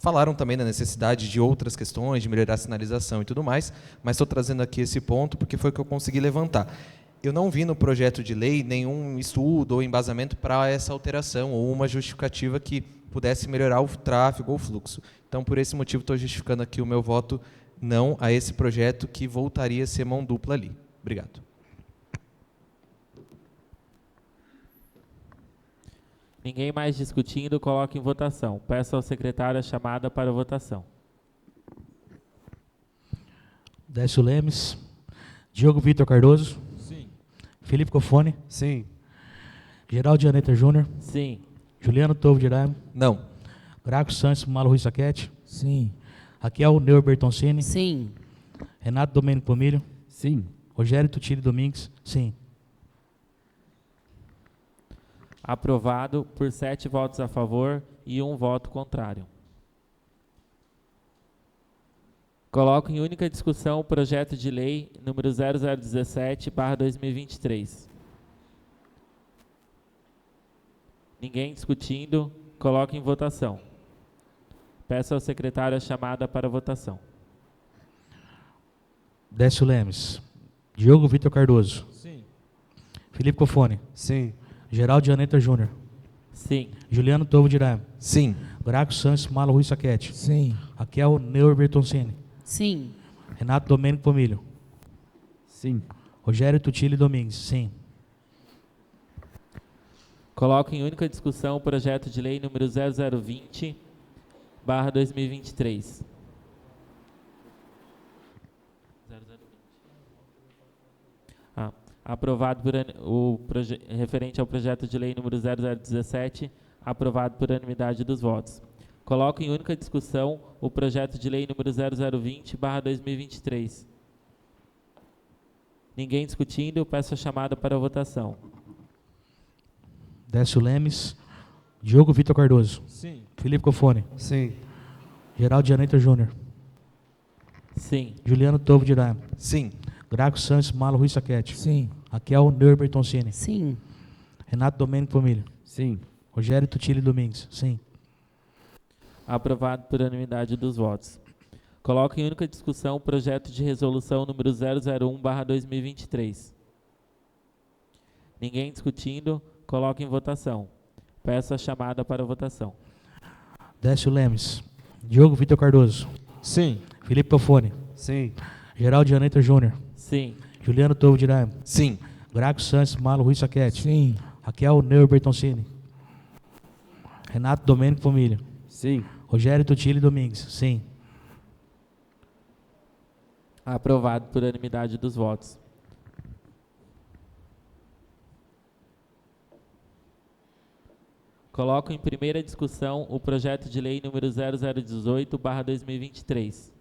Falaram também da necessidade de outras questões, de melhorar a sinalização e tudo mais, mas estou trazendo aqui esse ponto porque foi o que eu consegui levantar. Eu não vi no projeto de lei nenhum estudo ou embasamento para essa alteração ou uma justificativa que pudesse melhorar o tráfego ou o fluxo. Então, por esse motivo, estou justificando aqui o meu voto não a esse projeto que voltaria a ser mão dupla ali. Obrigado. Ninguém mais discutindo, coloque em votação. Peço ao secretário a chamada para votação. Décio Lemes. Diogo Victor Cardoso. Sim. Felipe Cofone. Sim. Geraldo Janeta Júnior. Sim. Juliano Tovo de Araime. Não. Graco Santos Malo Rui Saquete. Sim. Raquel Neuer Bertoncini. Sim. Renato Domênico Pomilho. Sim. Rogério Tutili Domingues. Sim. Aprovado por 7 votos a favor e 1 voto contrário. Coloco em única discussão o projeto de lei número 0017/2023. Ninguém discutindo, coloco em votação. Peço ao secretário a chamada para votação. Décio Lemes. Diogo Victor Cardoso. Sim. Felipe Cofone. Sim. Geraldo Janeta Júnior. Sim. Juliano Tovo de Araime. Sim. Graco Santos Malo Rui Saquete. Sim. Raquel Neuer Bertoncini. Sim. Renato Domênico Pomilho. Sim. Rogério Tutili Domingues. Sim. Coloco em única discussão o projeto de lei número 0020/2023. Aprovado por referente ao projeto de lei número 0017, aprovado por unanimidade dos votos. Coloco em única discussão o projeto de lei número 0020/2023. Ninguém discutindo, peço a chamada para a votação. Décio Lemes. Diogo Vitor Cardoso. Sim. Felipe Cofone. Sim. Geraldo Janeta Júnior. Sim. Juliano Tovo de Irá. Sim. Graco Santos Malo Rui Saquete. Sim. Raquel Neuer Bertoncini. Sim. Renato Domênico Família. Sim. Rogério Tutili Domingues. Sim. Aprovado por unanimidade dos votos. Coloco em única discussão o projeto de resolução número 001/2023. Ninguém discutindo, coloco em votação. Peço a chamada para a votação. Décio Lemes. Diogo Vitor Cardoso. Sim. Felipe Cofone. Sim. Geraldo Janeta Júnior. Sim. Juliano Tovo de Irá. Sim. Graco Santos Malo Rui Saquete. Sim. Raquel Neuer Bertoncini. Renato Domênico Família. Sim. Rogério Tutili Domingues. Sim. Aprovado por unanimidade dos votos. Coloco em primeira discussão o projeto de lei número 0018/2023.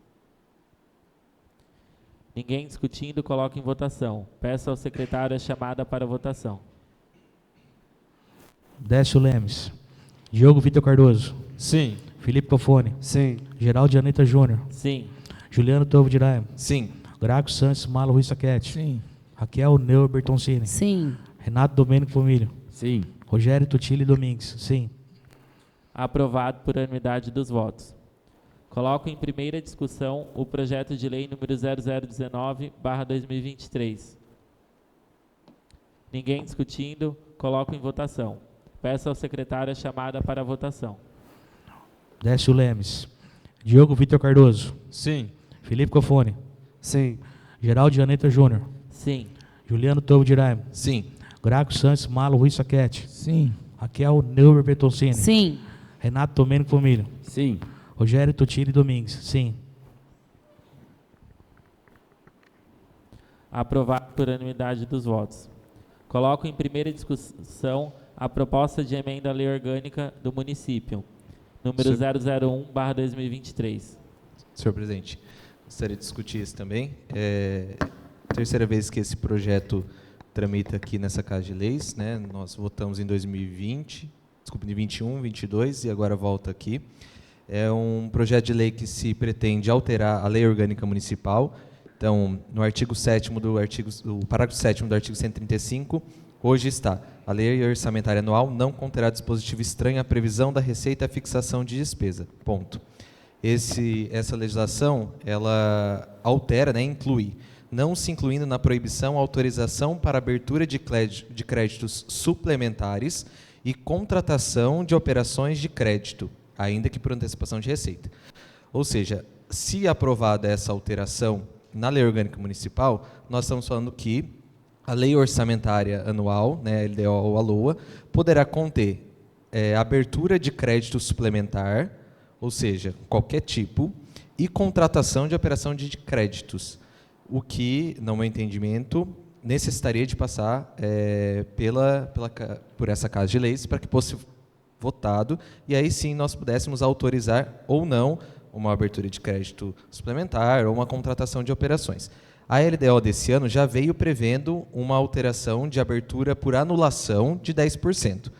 Ninguém discutindo, coloco em votação. Peço ao secretário a chamada para a votação. Décio Lemes. Diogo Vitor Cardoso. Sim. Felipe Cofone. Sim. Geraldo Janeta Júnior. Sim. Juliano Tovo de Irá. Sim. Graco Santos Malo Rui Saquete. Sim. Raquel Neuer Bertoncini. Sim. Renato Domênico Família. Sim. Rogério Tutili Domingues. Sim. Aprovado por unanimidade dos votos. Coloco em primeira discussão o projeto de lei número 0019/2023. Ninguém discutindo, coloco em votação. Peço ao secretário a chamada para a votação. Décio Lemes. Diogo Vitor Cardoso. Sim. Felipe Cofone. Sim. Geraldo Janeta Júnior. Sim. Juliano Tovo de Irá. Sim. Graco Santos Malo Rui Saquete. Sim. Raquel Neuer Bertoncini. Sim. Renato Domênico Família. Sim. Rogério Tutili Domingues. Sim. Aprovado por unanimidade dos votos. Coloco em primeira discussão a proposta de emenda à lei orgânica do município, número 001/2023. Senhor presidente, gostaria de discutir isso também. É a terceira vez que esse projeto tramita aqui nessa Casa de Leis, né? Nós votamos em 2020, desculpe, em 21, 22 e agora volta aqui. É um projeto de lei que se pretende alterar a lei orgânica municipal. Então, no artigo 7º do parágrafo 7º do artigo 135, hoje está: a lei orçamentária anual não conterá dispositivo estranho à previsão da receita e à fixação de despesa. Ponto. Essa legislação, ela altera, né, inclui, não se incluindo na proibição a autorização para abertura de créditos suplementares e contratação de operações de crédito, ainda que por antecipação de receita. Ou seja, se aprovada essa alteração na lei orgânica municipal, nós estamos falando que a lei orçamentária anual, né, a LDO ou a LOA, poderá conter abertura de crédito suplementar, ou seja, qualquer tipo, e contratação de operação de créditos, o que, no meu entendimento, necessitaria de passar por essa Casa de Leis para que fosse votado, e aí sim nós pudéssemos autorizar ou não uma abertura de crédito suplementar ou uma contratação de operações. A LDO desse ano já veio prevendo uma alteração de abertura por anulação de 10%.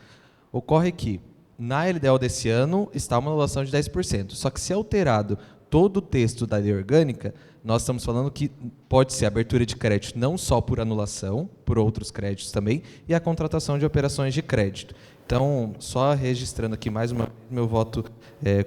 Ocorre que, na LDO desse ano, está uma anulação de 10%. Só que se alterado todo o texto da lei orgânica, nós estamos falando que pode ser abertura de crédito não só por anulação, por outros créditos também, e a contratação de operações de crédito. Então, só registrando aqui mais uma vez meu voto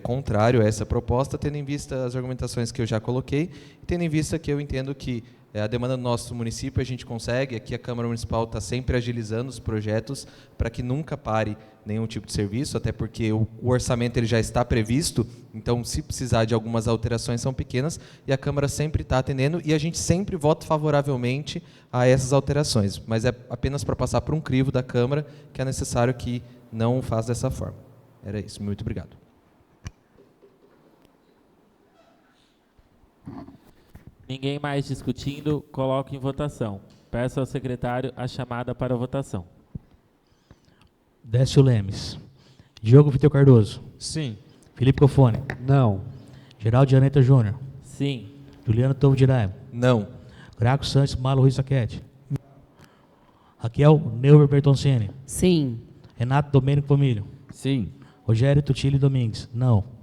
contrário a essa proposta, tendo em vista as argumentações que eu já coloquei, e tendo em vista que eu entendo que a demanda do nosso município a gente consegue, aqui a Câmara Municipal está sempre agilizando os projetos para que nunca pare nenhum tipo de serviço, até porque o orçamento ele já está previsto, então se precisar de algumas alterações são pequenas, e a Câmara sempre está atendendo, e a gente sempre vota favoravelmente a essas alterações, mas é apenas para passar por um crivo da Câmara que é necessário que não faça dessa forma. Era isso, muito obrigado. Ninguém mais discutindo, coloco em votação. Peço ao secretário a chamada para a votação. Décio Lemes. Diogo Vitor Cardoso. Sim. Felipe Cofone. Não. Geraldo de Aneta Júnior. Sim. Juliano Tovo de Iraima. Não. Graco Santos Malo Ruiz Saquete. Raquel Neuber Bertoncini. Sim. Renato Domênico Famílio. Sim. Rogério Tutilli Domingues. Não.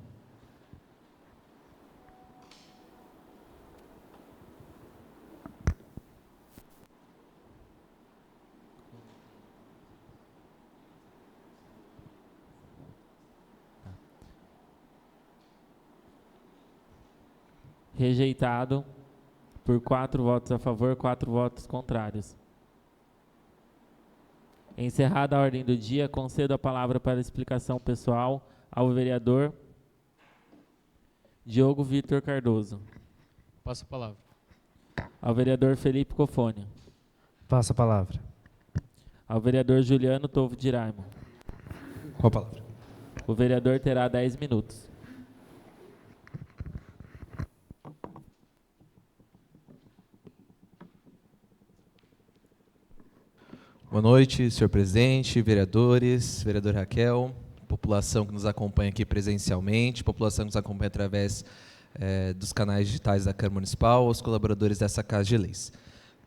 Rejeitado por 4 votos a favor, 4 votos contrários. Encerrada a ordem do dia, concedo a palavra para explicação pessoal ao vereador Diogo Vitor Cardoso. Passa a palavra. Ao vereador Felipe Cofone. Passa a palavra. Ao vereador Juliano Tovo de Iraima. Com a palavra. O vereador terá 10 minutos. Boa noite, senhor presidente, vereadores, vereador Raquel, população que nos acompanha aqui presencialmente, população que nos acompanha através dos canais digitais da Câmara Municipal, os colaboradores dessa Casa de Leis.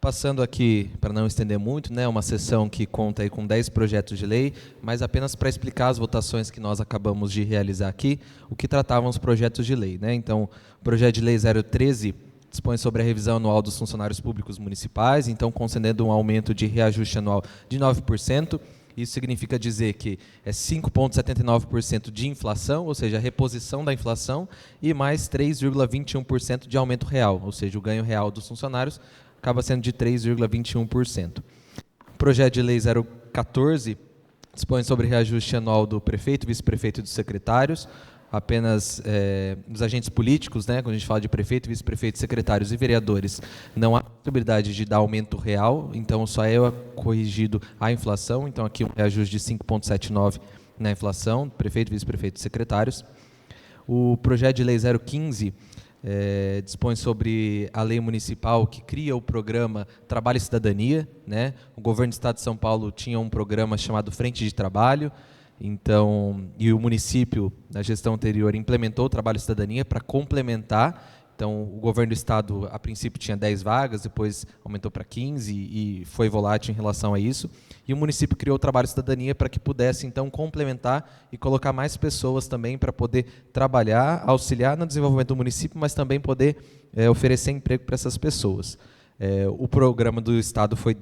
Passando aqui, para não estender muito, uma sessão que conta aí com 10 projetos de lei, mas apenas para explicar as votações que nós acabamos de realizar aqui, o que tratavam os projetos de lei. Então, o projeto de lei 013 dispõe sobre a revisão anual dos funcionários públicos municipais, então concedendo um aumento de reajuste anual de 9%. Isso significa dizer que é 5,79% de inflação, ou seja, a reposição da inflação, e mais 3,21% de aumento real, ou seja, o ganho real dos funcionários acaba sendo de 3,21%. O projeto de lei 014 dispõe sobre reajuste anual do prefeito, vice-prefeito e dos secretários, apenas dos agentes políticos, quando a gente fala de prefeito, vice-prefeito, secretários e vereadores, não há possibilidade de dar aumento real, então só é corrigido a inflação, então aqui um reajuste de 5,79 na inflação, prefeito, vice-prefeito e secretários. O projeto de lei 015 dispõe sobre a lei municipal que cria o programa Trabalho e Cidadania. O governo do Estado de São Paulo tinha um programa chamado Frente de Trabalho, e o município, na gestão anterior, implementou o Trabalho e Cidadania para complementar. Então, o governo do Estado, a princípio, tinha 10 vagas, depois aumentou para 15 e foi volátil em relação a isso. E o município criou o Trabalho e Cidadania para que pudesse, então, complementar e colocar mais pessoas também para poder trabalhar, auxiliar no desenvolvimento do município, mas também poder oferecer emprego para essas pessoas. O programa do Estado foi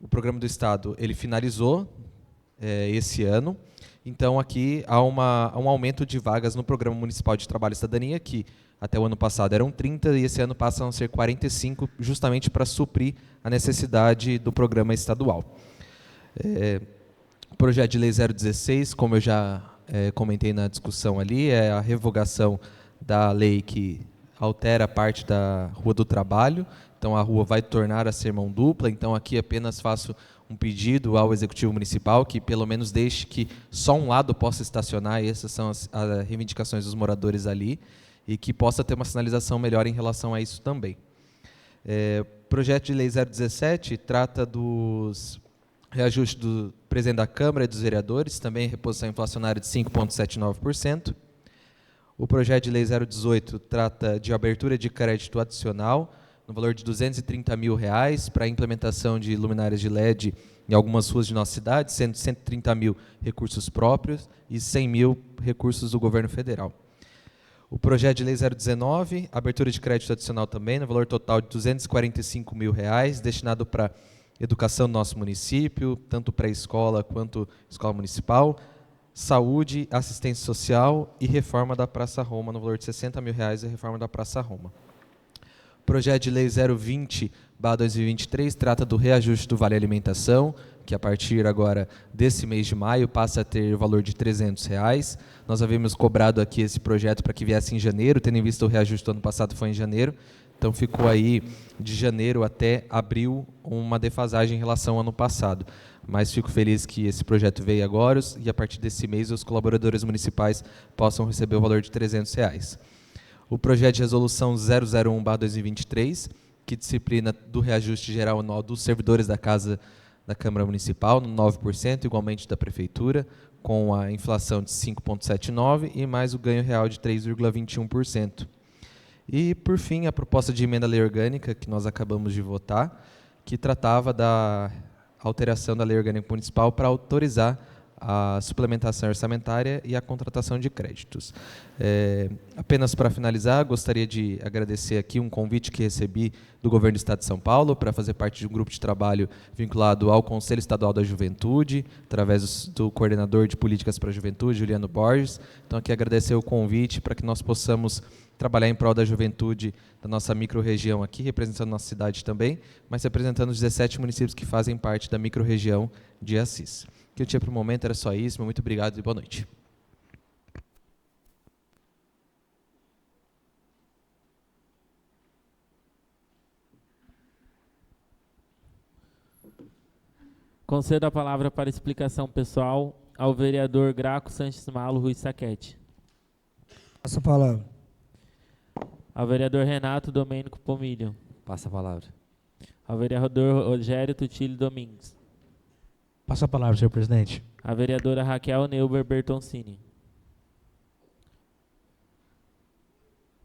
O programa do Estado ele finalizou esse ano, então aqui há um aumento de vagas no Programa Municipal de Trabalho e Cidadania, que até o ano passado eram 30 e esse ano passam a ser 45, justamente para suprir a necessidade do programa estadual. O projeto de lei 016, como eu já comentei na discussão ali, é a revogação da lei que altera a parte da Rua do Trabalho. Então, a rua vai tornar a ser mão dupla. Então, aqui apenas faço um pedido ao Executivo Municipal que, pelo menos, deixe que só um lado possa estacionar, e essas são as reivindicações dos moradores ali, e que possa ter uma sinalização melhor em relação a isso também. O projeto de lei 017 trata dos reajustes do presidente da Câmara e dos vereadores, também reposição inflacionária de 5,79%. O projeto de lei 018 trata de abertura de crédito adicional, no valor de R$230 mil para a implementação de luminárias de LED em algumas ruas de nossa cidade, sendo 130 mil recursos próprios e 100 mil recursos do governo federal. O projeto de lei 019, abertura de crédito adicional também, no valor total de R$245 mil, destinado para educação do nosso município, tanto pré-escola quanto escola municipal, saúde, assistência social e reforma da Praça Roma, no valor de R$60 mil, a reforma da Praça Roma. Projeto de Lei 020/2023 trata do reajuste do Vale Alimentação, que a partir agora desse mês de maio passa a ter o valor de R$ 300. Nós havíamos cobrado aqui esse projeto para que viesse em janeiro, tendo em vista o reajuste do ano passado foi em janeiro. Então ficou aí de janeiro até abril uma defasagem em relação ao ano passado. Mas fico feliz que esse projeto veio agora e a partir desse mês os colaboradores municipais possam receber o valor de R$ 300. O projeto de resolução 001/2023, que disciplina do reajuste geral anual dos servidores da Casa da Câmara Municipal, no 9%, igualmente da Prefeitura, com a inflação de 5,79% e mais o ganho real de 3,21%. E, por fim, a proposta de emenda à lei orgânica, que nós acabamos de votar, que tratava da alteração da lei orgânica municipal para autorizar a suplementação orçamentária e a contratação de créditos. Apenas para finalizar, gostaria de agradecer aqui um convite que recebi do Governo do Estado de São Paulo para fazer parte de um grupo de trabalho vinculado ao Conselho Estadual da Juventude, através do coordenador de políticas para a juventude, Juliano Borges. Então, aqui agradecer o convite para que nós possamos trabalhar em prol da juventude da nossa microrregião aqui, representando nossa cidade também, mas representando os 17 municípios que fazem parte da microrregião de Assis. O que eu tinha para o momento era só isso. Muito obrigado e boa noite. Concedo a palavra para explicação pessoal ao vereador Graco Sanches Malo Ruiz Saquete. Passa a palavra. Ao vereador Renato Domênico Pomilho. Passa a palavra. Ao vereador Rogério Tutílio Domingues. Passa a palavra, senhor presidente. A vereadora Raquel Neuber Bertoncini.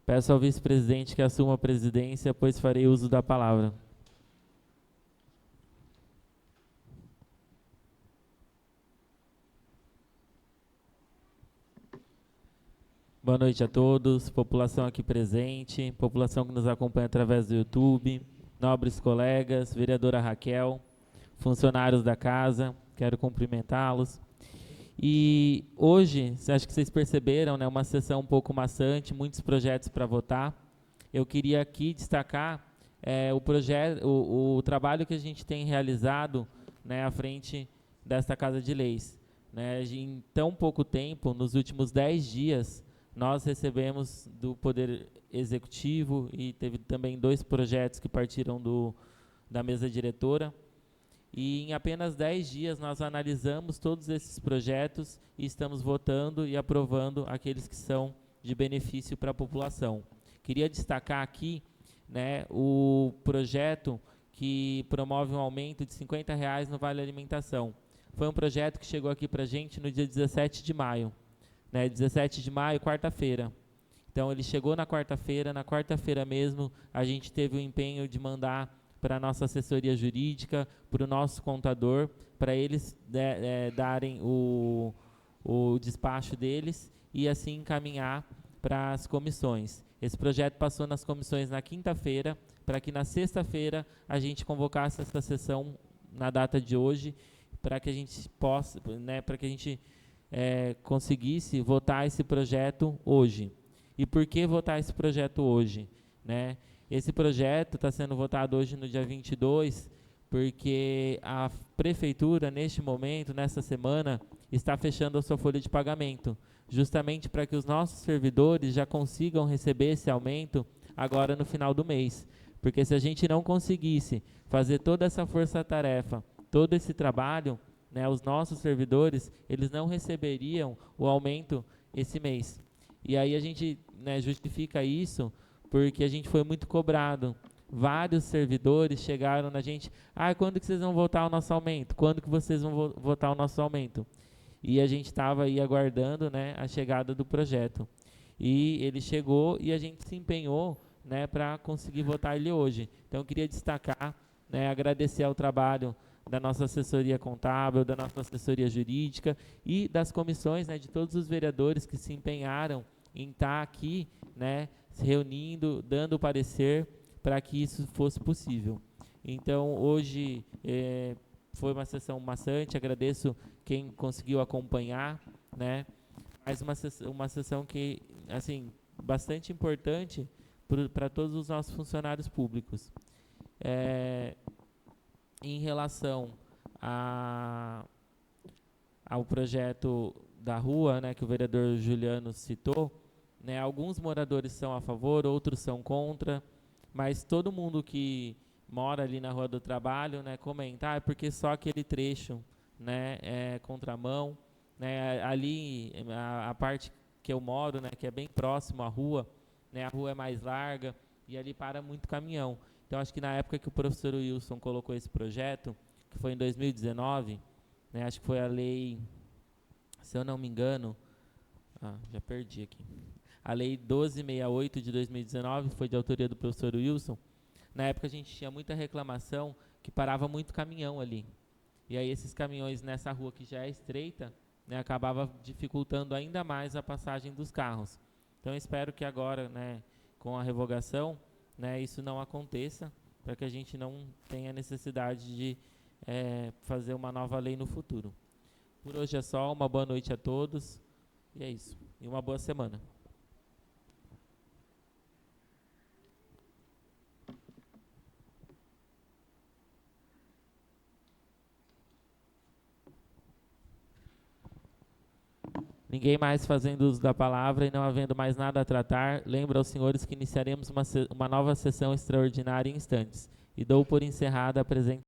Peço ao vice-presidente que assuma a presidência, pois farei uso da palavra. Boa noite a todos, população aqui presente, população que nos acompanha através do YouTube, nobres colegas, vereadora Raquel, funcionários da casa, quero cumprimentá-los. E hoje, acho que vocês perceberam, né, uma sessão um pouco maçante, muitos projetos para votar. Eu queria aqui destacar o trabalho que a gente tem realizado, né, à frente desta Casa de Leis. Né, em tão pouco tempo, nos últimos 10 dias, nós recebemos do Poder Executivo e teve também 2 projetos que partiram da mesa diretora. E em apenas 10 dias nós analisamos todos esses projetos e estamos votando e aprovando aqueles que são de benefício para a população. Queria destacar aqui, né, o projeto que promove um aumento de R$ 50 no Vale Alimentação. Foi um projeto que chegou aqui para a gente no dia 17 de maio. 17 de maio, quarta-feira. Então, ele chegou na quarta-feira mesmo, a gente teve o empenho de mandar para a nossa assessoria jurídica, para o nosso contador, para eles darem o despacho deles e assim encaminhar para as comissões. Esse projeto passou nas comissões na quinta-feira, para que na sexta-feira a gente convocasse essa sessão na data de hoje, para que a gente possa, para que a gente conseguisse votar esse projeto hoje. E por que votar esse projeto hoje? Né? Esse projeto está sendo votado hoje no dia 22, porque a Prefeitura, neste momento, nessa semana, está fechando a sua folha de pagamento, justamente para que os nossos servidores já consigam receber esse aumento agora no final do mês. Porque se a gente não conseguisse fazer toda essa força-tarefa, todo esse trabalho, né, os nossos servidores, eles não receberiam o aumento esse mês. E aí a gente, né, justifica isso porque a gente foi muito cobrado. Vários servidores chegaram na gente, quando que vocês vão votar o nosso aumento? Quando que vocês vão votar o nosso aumento? E a gente estava aí aguardando, né, a chegada do projeto. E ele chegou e a gente se empenhou, né, para conseguir votar ele hoje. Então eu queria destacar, né, agradecer ao trabalho da nossa assessoria contábil, da nossa assessoria jurídica e das comissões, né, de todos os vereadores que se empenharam em estar aqui, né, se reunindo, dando o parecer para que isso fosse possível. Então, hoje foi uma sessão maçante, agradeço quem conseguiu acompanhar, né, mas uma sessão que, assim, bastante importante, para todos os nossos funcionários públicos. Em relação ao projeto da rua, né, que o vereador Juliano citou, né, alguns moradores são a favor, outros são contra, mas todo mundo que mora ali na Rua do Trabalho, né, comenta, porque só aquele trecho, né, é contramão, né, ali a parte que eu moro, né, que é bem próximo à rua, né, a rua é mais larga e ali para muito caminhão. Então, acho que na época que o professor Wilson colocou esse projeto, que foi em 2019, né, acho que foi a lei, se eu não me engano, já perdi aqui, a lei 1268 de 2019, foi de autoria do professor Wilson. Na época a gente tinha muita reclamação que parava muito caminhão ali. E aí esses caminhões nessa rua que já é estreita, né, acabava dificultando ainda mais a passagem dos carros. Então eu espero que agora, né, com a revogação, né, isso não aconteça, para que a gente não tenha necessidade de fazer uma nova lei no futuro. Por hoje é só, uma boa noite a todos, e é isso. E uma boa semana. Ninguém mais fazendo uso da palavra e não havendo mais nada a tratar, lembro aos senhores que iniciaremos uma nova sessão extraordinária em instantes. E dou por encerrada a apresentação.